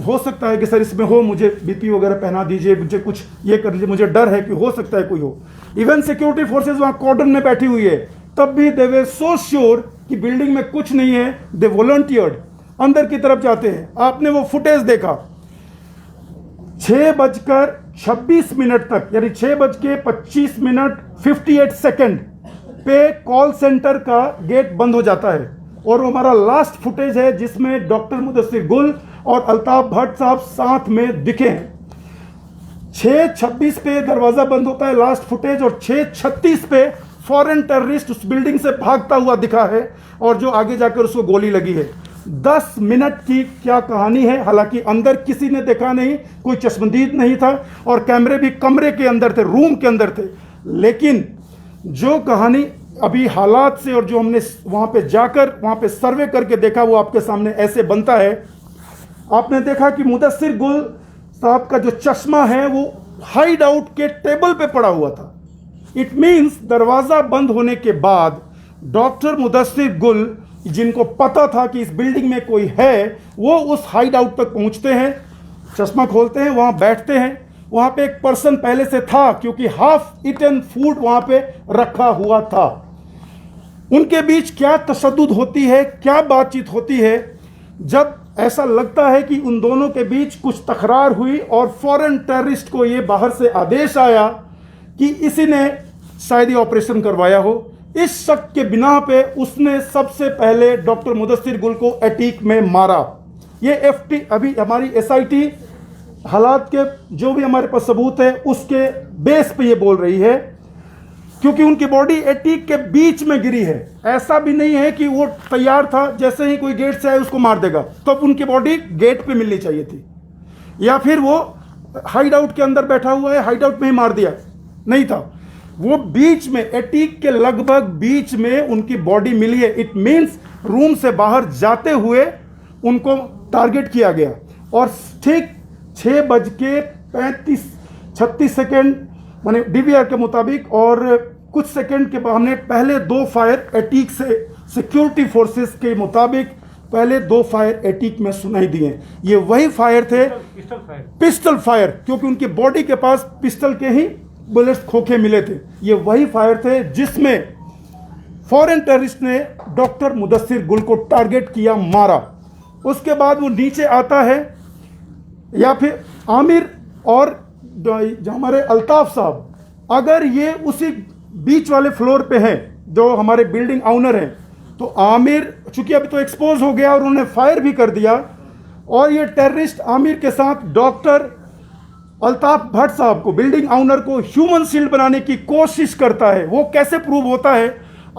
हो सकता है कि सर इसमें हो, मुझे बीपी वगैरह पहना दीजिए, मुझे कुछ ये कर लीजिए, मुझे डर है कि हो सकता है कोई हो। इवन सिक्योरिटी फोर्सेस वहां कॉर्डन में बैठी हुई है, तब भी दे वर सो श्योर कि बिल्डिंग में कुछ नहीं है। दे वॉलंटियर्ड, अंदर की तरफ जाते हैं। आपने वो फुटेज देखा, 6:26 तक, यानी 6:25 पे कॉल सेंटर का गेट बंद हो जाता है। और वो हमारा लास्ट फुटेज है जिसमें डॉक्टर मुदस्सिर गुल और अल्ताफ भट्ट साहब साथ में दिखे हैं। 6:26 पे दरवाजा बंद होता है, लास्ट फुटेज, और 6:36 पे फॉरेन टेररिस्ट उस बिल्डिंग से भागता हुआ दिखा है, और जो आगे जाकर उसको गोली लगी है। 10 मिनट की क्या कहानी है। हालांकि अंदर किसी ने देखा नहीं, कोई चश्मदीद नहीं था, और कैमरे भी कमरे के अंदर थे, रूम के अंदर थे। लेकिन जो कहानी अभी हालात से, और जो हमने वहां पे जाकर वहां पे सर्वे करके देखा, वो आपके सामने ऐसे बनता है। आपने देखा कि मुदस्सिर गुल साहब का जो चश्मा है वो हाइड आउट के टेबल पे पड़ा हुआ था। इट मीन्स दरवाजा बंद होने के बाद डॉक्टर मुदस्सिर गुल, जिनको पता था कि इस बिल्डिंग में कोई है, वो उस हाइड आउट तक पहुंचते हैं, चश्मा खोलते हैं, वहां बैठते हैं। वहां पे एक पर्सन पहले से था, क्योंकि हाफ ईटन फूड वहां पे रखा हुआ था। उनके बीच क्या तशद्दुद होती है, क्या बातचीत होती है, जब ऐसा लगता है कि उन दोनों के बीच कुछ तकरार हुई और फॉरेन टेररिस्ट को ये बाहर से आदेश आया कि इसी ने शायद ये ऑपरेशन करवाया हो। इस शक के बिना पे उसने सबसे पहले डॉक्टर मुदस्सिर गुल को एटीक में मारा। ये एफटी, अभी हमारी एसआईटी हालात के जो भी हमारे पास सबूत है उसके बेस पे ये बोल रही है, क्योंकि उनकी बॉडी एटीक के बीच में गिरी है। ऐसा भी नहीं है कि वो तैयार था, जैसे ही कोई गेट से आए उसको मार देगा, तो उनकी बॉडी गेट पे मिलनी चाहिए थी, या फिर वो हाइड आउट के अंदर बैठा हुआ है, हाइड आउट में ही मार दिया, नहीं था। वो बीच में, एटीक के लगभग बीच में उनकी बॉडी मिली है। इट मीन्स रूम से बाहर जाते हुए उनको टारगेट किया गया। और ठीक 6:36 माने डीवीआर के मुताबिक, और कुछ सेकंड के बाद हमने पहले 2 फायर एटीक से, सिक्योरिटी फोर्सेस के मुताबिक पहले 2 फायर एटीक में सुनाई दिए। ये वही फायर थे, पिस्टल फायर, क्योंकि उनकी बॉडी के पास पिस्टल के ही बुलेट्स खोखे मिले थे। ये वही फायर थे जिसमें फॉरेन टेररिस्ट ने डॉक्टर मुदस्सिर गुल को टारगेट किया, मारा। उसके बाद वो नीचे आता है, या फिर आमिर और जो हमारे अल्ताफ साहब, अगर ये उसी बीच वाले फ्लोर पे हैं जो हमारे बिल्डिंग ऑनर हैं, तो आमिर चूंकि अभी तो एक्सपोज हो गया और उन्होंने फायर भी कर दिया, और ये टेररिस्ट आमिर के साथ डॉक्टर अल्ताफ भट्ट साहब को, बिल्डिंग ओनर को ह्यूमन शील्ड बनाने की कोशिश करता है। वो कैसे प्रूव होता है?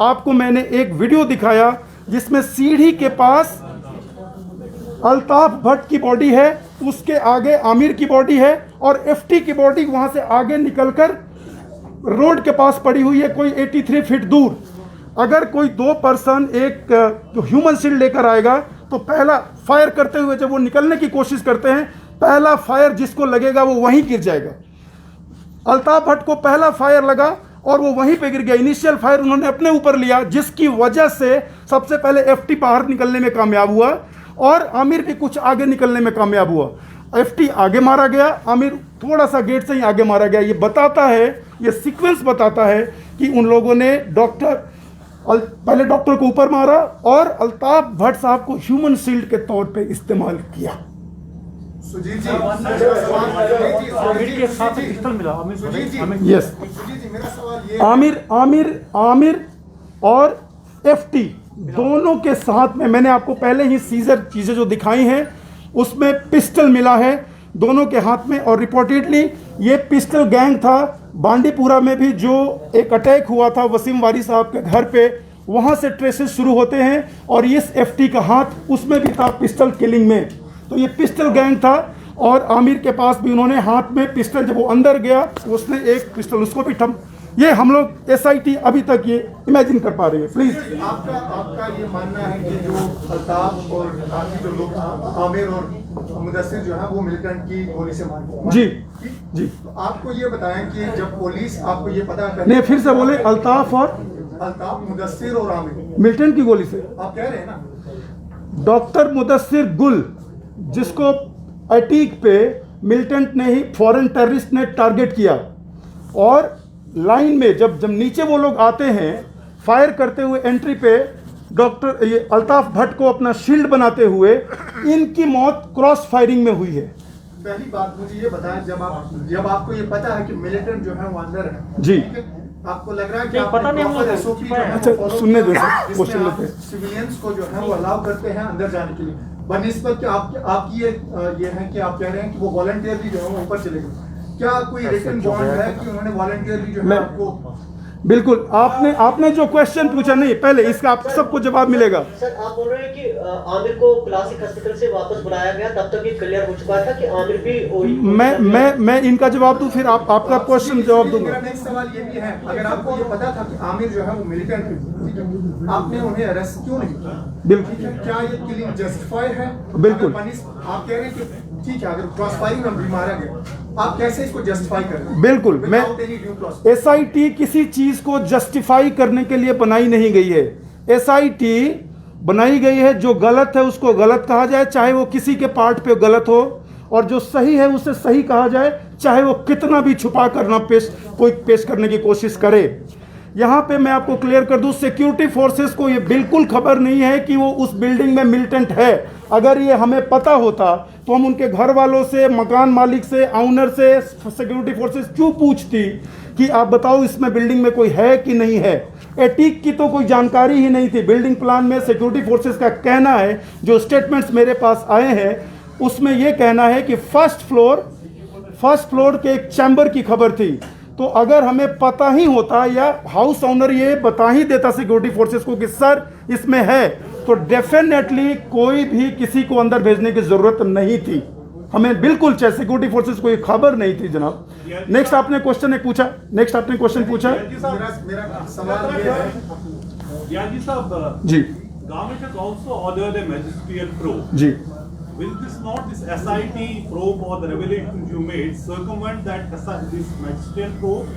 आपको मैंने एक वीडियो दिखाया जिसमें सीढ़ी के पास अल्ताफ भट्ट की बॉडी है, उसके आगे आमिर की बॉडी है और एफटी की बॉडी वहां से आगे निकलकर रोड के पास पड़ी हुई है, कोई 83 फीट दूर। अगर कोई दो पर्सन एक ह्यूमन शील्ड लेकर आएगा तो पहला फायर करते हुए जब वो निकलने की कोशिश करते हैं, पहला फायर जिसको लगेगा वो वहीं गिर जाएगा। अल्ताफ भट्ट को पहला फायर लगा और वो वहीं पे गिर गया। इनिशियल फायर उन्होंने अपने ऊपर लिया, जिसकी वजह से सबसे पहले एफटी बाहर निकलने में कामयाब हुआ और आमिर भी कुछ आगे निकलने में कामयाब हुआ। एफटी आगे मारा गया, आमिर थोड़ा सा गेट से ही आगे मारा गया। ये बताता है, ये सीक्वेंस बताता है कि उन लोगों ने पहले डॉक्टर को ऊपर मारा और अल्ताफ भट्ट साहब को ह्यूमन शील्ड के तौर पे इस्तेमाल किया। सुजीत जी, आमिर के साथ पिस्टल मिला। यस, मेरा सवाल ये आमिर और एफटी दोनों के साथ में, मैंने आपको पहले ही सीजर चीजें जो दिखाई हैं उसमें पिस्टल मिला है दोनों के हाथ में। और रिपोर्टेडली ये पिस्टल गैंग था बांडीपुरा में भी, जो एक अटैक हुआ था वसीम वारी साहब के घर पे, वहां से ट्रेसेस शुरू होते हैं और इस एफटी का हाथ उसमें भी था पिस्टल किलिंग में। तो ये पिस्टल गैंग था और आमिर के पास भी उन्होंने हाथ में पिस्टल, जब वो अंदर गया उसने एक पिस्टल उसको भी ठम। ये हम लोग एसआईटी अभी तक ये इमेजिन कर पा रही है। प्लीज, आपका ये मानना है कि जो अल्ताफ और बाकी जो लोग आमिर और मुदस्सिर जो है वो मिलिटेंट की गोली से मारे? जी। तो आपको ये बताएं कि जब पुलिस आपको ये पता कर, नहीं, फिर से बोले, अल्ताफ, मुदस्सिर और आमिर मिलिटेंट की गोली से। आप कह रहे हैं ना? डॉक्टर मुदस्सिर गुल, जिसको अटीक पे मिलिटेंट ने ही, फॉरेन टेररिस्ट ने टारगेट किया और लाइन में जब नीचे वो लोग आते हैं फायर करते हुए एंट्री पे, डॉक्टर ये अल्ताफ भट्ट को अपना शील्ड बनाते हुए इनकी मौत क्रॉस फायरिंग में हुई है। पहली बात मुझे ये बताएं, जब आपको ये पता है कि मिलिटेंट जो है वो अंदर है, जी, ठीक है? आपको लग रहा है कि नहीं, पता नहीं, हम लोग SOP जो है अच्छा, वो follow सुनने दो करते हैं, सर, जिसमें क्वेश्चन आप लेते हैं। सिविलियंस को जो है वो अलाउ करते हैं अंदर जाने के लिए, बनिस्बत कि आपकी ये है कि आप कह रहे हैं कि वो वॉलंटियरली जो है वो ऊपर चले गए। क्या कोई रिटन बॉन्ड है कि उन्होंने वॉलंटियरली जो है आपको? बिल्कुल, आपने जो क्वेश्चन पूछा, नहीं पहले इसका आप सबको जवाब मिलेगा। सर, आप बोल रहे हैं कि आमिर को क्लासिक हॉस्पिटल से वापस बुलाया गया, तब तक ये क्लियर हो चुका था कि आमिर भी मैं इनका जवाब दूं, फिर आपका क्वेश्चन जवाब दूंगा। मेरा नेक्स्ट सवाल ये भी है, अगर आपको ये पता था कि आमिर जो है वो मिलिटेंट है, ठीक है, आपने उन्हें अरेस्ट क्यों नहीं किया? बिल्कुल, ठीक है, क्या ये किलिंग जस्टिफाइड है? बिल्कुल। आप कह रहे हैं कि ठीक है, अगर क्रॉस फायरिंग में भी मारा गया, आप कैसे इसको जस्टिफाई कर रहे हैं? बिल्कुल, मैं एसआईटी किसी चीज को जस्टिफाई करने के लिए बनाई नहीं गई है। एसआईटी बनाई गई है, जो गलत है उसको गलत कहा जाए, चाहे वो किसी के पार्ट पे गलत हो, और जो सही है उसे सही कहा जाए, चाहे वो कितना भी छुपा करना कोई पेश करने की कोशिश करे। यहाँ पे मैं आपको क्लियर कर दूं, सिक्योरिटी फोर्सेस को ये बिल्कुल खबर नहीं है कि वो उस बिल्डिंग में मिलिटेंट है। अगर ये हमें पता होता तो हम उनके घर वालों से, मकान मालिक से, ऑनर से, सिक्योरिटी फोर्सेस क्यों पूछती कि आप बताओ इसमें बिल्डिंग में कोई है कि नहीं है। एटीक की तो कोई जानकारी ही नहीं थी। बिल्डिंग प्लान में सिक्योरिटी फोर्सेस का कहना है, जो स्टेटमेंट्स मेरे पास आए हैं उसमें यह कहना है कि फर्स्ट फ्लोर के एक चैम्बर की खबर थी। तो अगर हमें पता ही होता या हाउस ओनर ये बता ही देता सिक्योरिटी फोर्सेस को कि सर इसमें है, तो डेफिनेटली कोई भी किसी को अंदर भेजने की जरूरत नहीं थी। हमें बिल्कुल चाहे सिक्योरिटी फोर्सेस को ये खबर नहीं थी जनाब। नेक्स्ट आपने क्वेश्चन पूछा। मेरा सवाल ये है, याजी साहब जी, government has also ordered a magisterial probe. जी, Will this SIT probe or the revelations you made circumvent this magisterial probe?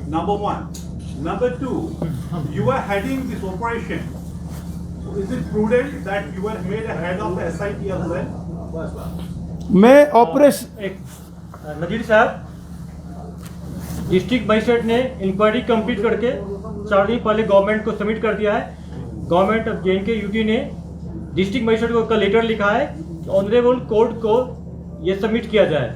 Number one. Number two, you are heading this operation. So is it prudent that you were made a head of the SIT as well? मैं operation नजीर साहब, district magistrate ने inquiry complete करके 4 दिन पहले government को submit कर दिया है। गवर्नमेंट ऑफ JNK UT ने डिस्ट्रिक्ट मजिस्ट्रेट को लेटर लिखा है, ऑनरेबल कोर्ट को ये सबमिट किया जाए।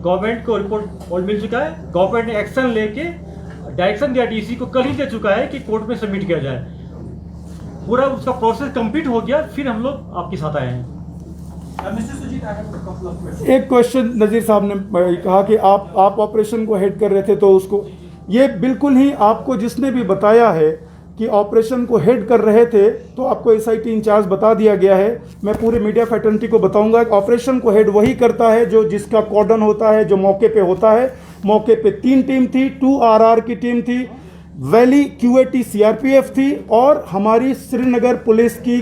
गवर्नमेंट को रिपोर्ट और मिल चुका है। गवर्नमेंट ने एक्शन लेके डायरेक्शन दिया DC को, कल ही दे चुका है कि कोर्ट में सबमिट किया जाए। पूरा उसका प्रोसेस कंप्लीट हो गया, फिर हम लोग आपके साथ आए हैं। Mr. Sujit, I have a couple of questions. एक क्वेश्चन नज़ीर साहब ने कहा कि आप ऑपरेशन को हेड कर रहे थे, तो उसको ये बिल्कुल ही आपको जिसने भी बताया है कि ऑपरेशन को हेड कर रहे थे, तो आपको एसआईटी इंचार्ज बता दिया गया है। मैं पूरे मीडिया फैटर्निटी को बताऊंगा कि ऑपरेशन को हेड वही करता है जो जिसका कॉर्डन होता है, जो मौके पे होता है। मौके पे 3 टीम थी, 2 RR की टीम थी, वैली QAT CRPF थी और हमारी श्रीनगर पुलिस की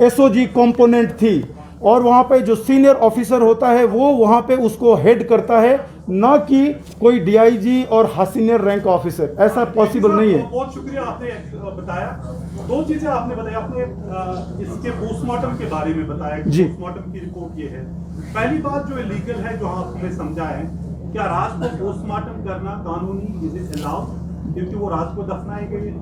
SOG कंपोनेंट थी। और वहाँ पे जो सीनियर ऑफिसर होता है वो वहाँ पे उसको हेड करता है, ना कि कोई DIG और सीनियर रैंक ऑफिसर। ऐसा पॉसिबल नहीं है। बहुत शुक्रिया, आपने बताया। 2 चीजें आपने बताई। आपने इसके पोस्टमार्टम के बारे में बताया कि जी। पोस्टमार्टम की रिपोर्ट ये है। पहली बात जो इलीगल है, जो आपने समझा है, क्या रात को पोस्टमार्टम करना कानूनी इज इट अलाउड, क्योंकि वो रात को दफनाए गए।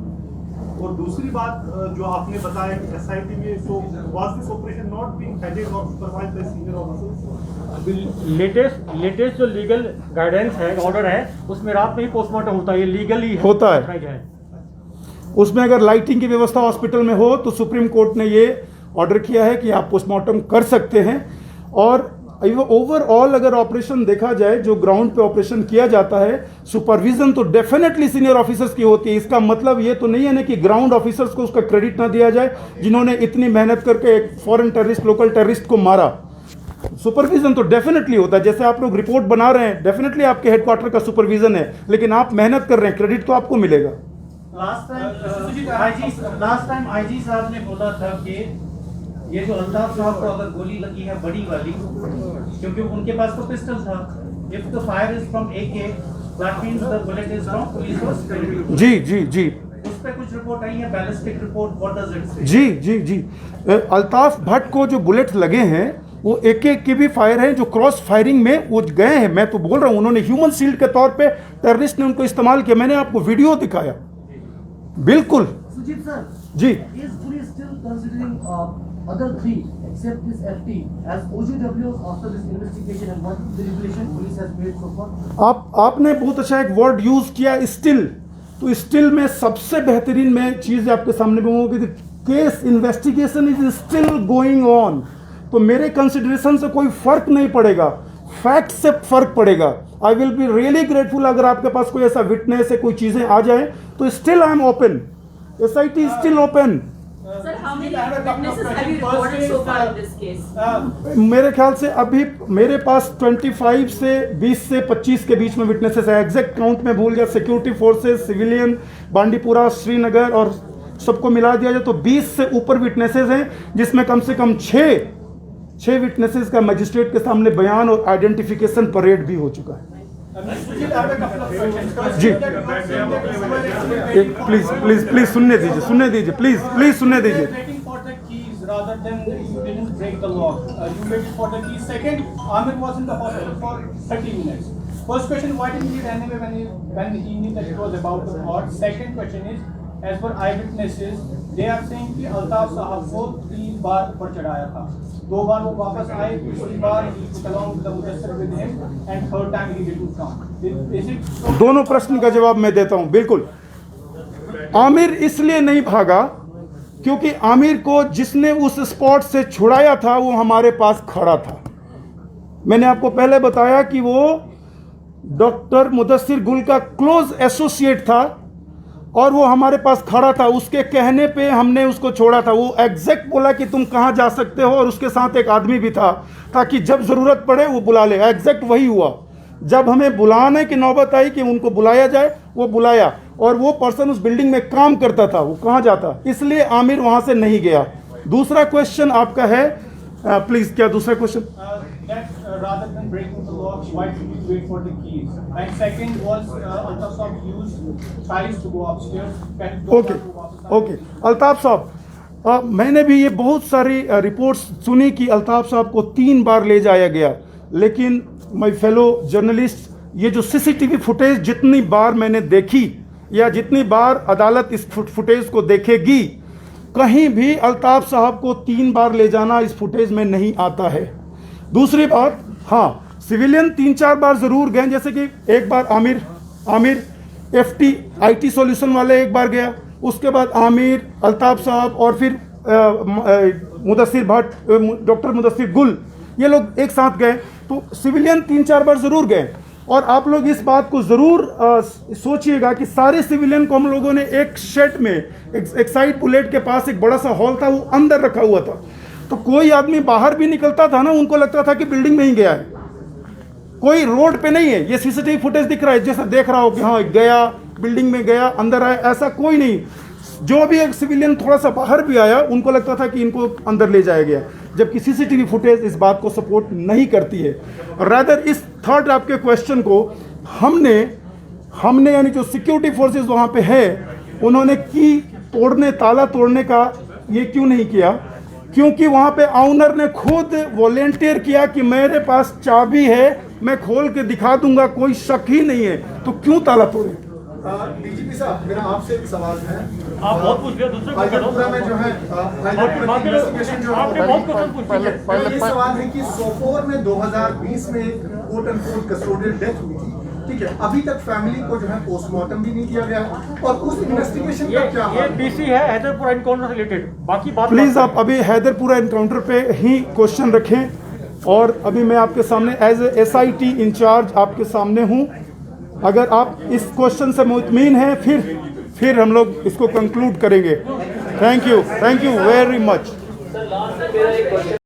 और दूसरी बात जो आपने बताया कि SIT में so was this operation not being headed और supervised by senior officers. Latest जो लीगल गाइडेंस है, ऑर्डर है, उसमें रात में ही पोस्टमार्टम होता है, ये लीगली होता है। उसमें अगर लाइटिंग की व्यवस्था हॉस्पिटल में हो तो सुप्रीम कोर्ट ने ये ऑर्डर किया है कि आप पोस्टमार्टम कर सकते हैं। और ओवरऑल अगर ऑपरेशन देखा जाए, जो ग्राउंड पे ऑपरेशन किया जाता है, सुपरविजन तो डेफिनेटली सीनियर ऑफिसर्स की होती है। इसका मतलब ये तो नहीं है ना कि ग्राउंड ऑफिसर्स को उसका क्रेडिट ना दिया जाए, जिन्होंने इतनी मेहनत करके एक फॉरेन टेररिस्ट, लोकल टेररिस्ट को मारा। सुपरविजन तो डेफिनेटली होता है। जैसे आप लोग रिपोर्ट बना रहे हैं, डेफिनेटली आपके हेडक्वार्टर का सुपरविजन है, लेकिन आप मेहनत कर रहे हैं, क्रेडिट तो आपको मिलेगा। लास्ट टाइम IG साहब ने बोला था कि ये जो अल्ताफ साहब को अगर गोली लगी है बड़ी वाली, क्योंकि उनके पास तो पिस्टल था, if the fire is from AK, that means the bullet is from police force. जी। उस पे कुछ रिपोर्ट आई है, ballistic report, what does it say? जी। अल्ताफ भट्ट को जो बुलेट्स लगे हैं वो AK के भी फायर हैं, जो क्रॉस फायरिंग में वो गए हैं। मैं तो बोल रहा हूँ, उन्होंने ह्यूमन शील्ड के तौर पे टेररिस्ट ने उनको इस्तेमाल किया। मैंने आपको वीडियो दिखाया। बिल्कुल। Sujit sir ji. Is police still considering other 3 except this FT as OGWs after this investigation, and what the regulation police has made so far? आपने बहुत अच्छा एक वर्ड यूज किया, स्टिल। तो स्टिल में सबसे बेहतरीन मैं चीज आपके सामने बोलूँगा कि case investigation is still going on. तो मेरे कंसिडरेशन से कोई फर्क नहीं पड़ेगा, फैक्ट से फर्क पड़ेगा। I will be really grateful अगर आपके पास कोई ऐसा विटनेस है, कोई चीजें आ जाए, तो still I am open, SIT is still open. Sir, how many witnesses have you reported so far in this case? मेरे ख्याल से अभी मेरे पास 25 से 20 से 25 के बीच में विटनेसेस है। एग्जैक्ट काउंट में भूल गया, security forces, civilian, Bandipora, Srinagar और सबको मिला दिया जाए तो 20 से ऊपर विटनेसेस हैं, जिसमें कम से कम 6 विटनेसेस का मजिस्ट्रेट के सामने बयान और आइडेंटिफिकेशन परेड भी हो चुका है। जी प्लीज सुनने दीजिए प्लीज सुनने दीजिए। Rather than you didn't break the law, you waited for the keys. Second, Amir was in the hospital for 30 minutes. First question, why didn't he run away when he knew that it was about the court? Second question is, as per eyewitnesses, they are saying कि अल्ताफ साहब को 3 बार ऊपर चढ़ाया था, 2 बार वो वापस आए, तीसरी बार he put along with the mudassir with him, and third time he didn't come. Is it so? दोनों प्रश्न का जवाब मैं देता हूं। बिल्कुल, आमिर इसलिए नहीं भागा क्योंकि आमिर को जिसने उस स्पॉट से छुड़ाया था वो हमारे पास खड़ा था। मैंने आपको पहले बताया कि वो डॉक्टर मुदस्सिर गुल का क्लोज एसोसिएट था और वो हमारे पास खड़ा था। उसके कहने पे हमने उसको छोड़ा था। वो एग्जैक्ट बोला कि तुम कहाँ जा सकते हो, और उसके साथ एक आदमी भी था ताकि जब ज़रूरत पड़े वो बुला ले। एग्जैक्ट वही हुआ। जब हमें बुलाने की नौबत आई कि उनको बुलाया जाए, वो बुलाया, और वो पर्सन उस बिल्डिंग में काम करता था, वो कहाँ जाता, इसलिए आमिर वहाँ से नहीं गया। दूसरा क्वेश्चन आपका है, प्लीज़, क्या दूसरा question? Rather than breaking the law, why did you wait for the keys? And second was Altaf Saab used ties to go upstairs. Okay, Altaf साहब, मैंने भी ये बहुत सारी रिपोर्ट्स सुनी कि अल्ताफ साहब को 3 बार ले जाया गया, लेकिन माय फेलो जर्नलिस्ट, ये जो CCTV फुटेज जितनी बार मैंने देखी या जितनी बार अदालत इस फुटेज को देखेगी, कहीं भी अल्ताफ साहब को 3 बार ले जाना इस फुटेज में नहीं आता है। दूसरी बात, हाँ, सिविलियन 3-4 बार ज़रूर गए, जैसे कि एक बार आमिर FT IT सॉल्यूशन वाले एक बार गया, उसके बाद आमिर, अल्ताफ साहब और फिर मुदस्सिर भट्ट, डॉक्टर मुदस्सिर गुल, ये लोग एक साथ गए, तो सिविलियन 3-4 बार ज़रूर गए। और आप लोग इस बात को ज़रूर सोचिएगा कि सारे सिविलियन को हम लोगों ने एक शेड में, एक साइड बुलेट के पास एक बड़ा सा हॉल था, वो अंदर रखा हुआ था। तो कोई आदमी बाहर भी निकलता था ना, उनको लगता था कि बिल्डिंग में ही गया है, कोई रोड पे नहीं है। ये सीसीटीवी फुटेज दिख रहा है, जैसा देख रहा हो कि हाँ गया, बिल्डिंग में गया, अंदर आया, ऐसा कोई नहीं। जो भी एक सिविलियन थोड़ा सा बाहर भी आया, उनको लगता था कि इनको अंदर ले जाया गया, जबकि सीसीटीवी फुटेज इस बात को सपोर्ट नहीं करती है। रादर इस थर्ड आपके क्वेश्चन को हमने यानी जो सिक्योरिटी फोर्सेस वहाँ पे है, उन्होंने ताला तोड़ने का ये क्यों नहीं किया? क्योंकि वहाँ पे ऑनर ने खुद वॉलेंटियर किया कि मेरे पास चाबी है, मैं खोल के दिखा दूंगा, कोई शक ही नहीं है, तो क्यों ताला तोड़े? डीजीपी साहब, मेरा आपसे एक सवाल है। आप बहुत पूछ लिया, दूसरे को करो। में जो है इन्वेस्टिगेशन जो आपने बहुत क्वेश्चन पूछ लिया। है, ये सवाल है कि सोपोर में 2020 में एक court and court custodial death हुई थी, ठीक है, अभी तक फैमिली को जो है पोस्टमार्टम भी नहीं किया गया, और उस इन्वेस्टिगेशन का क्या ये पीसी है हैदरपुरा एनकाउंटर रिलेटेड, बाकी बात प्लीज आप अभी हैदरपुरा एनकाउंटर पे ही क्वेश्चन रखें। और अभी मैं आपके सामने एज ए SIT इंचार्ज आपके सामने हूं। अगर आप इस क्वेश्चन से मुतमीन हैं, फिर हम लोग इसको कंक्लूड करेंगे। Thank you very much. Sir last में मेरा एक क्वेश्चन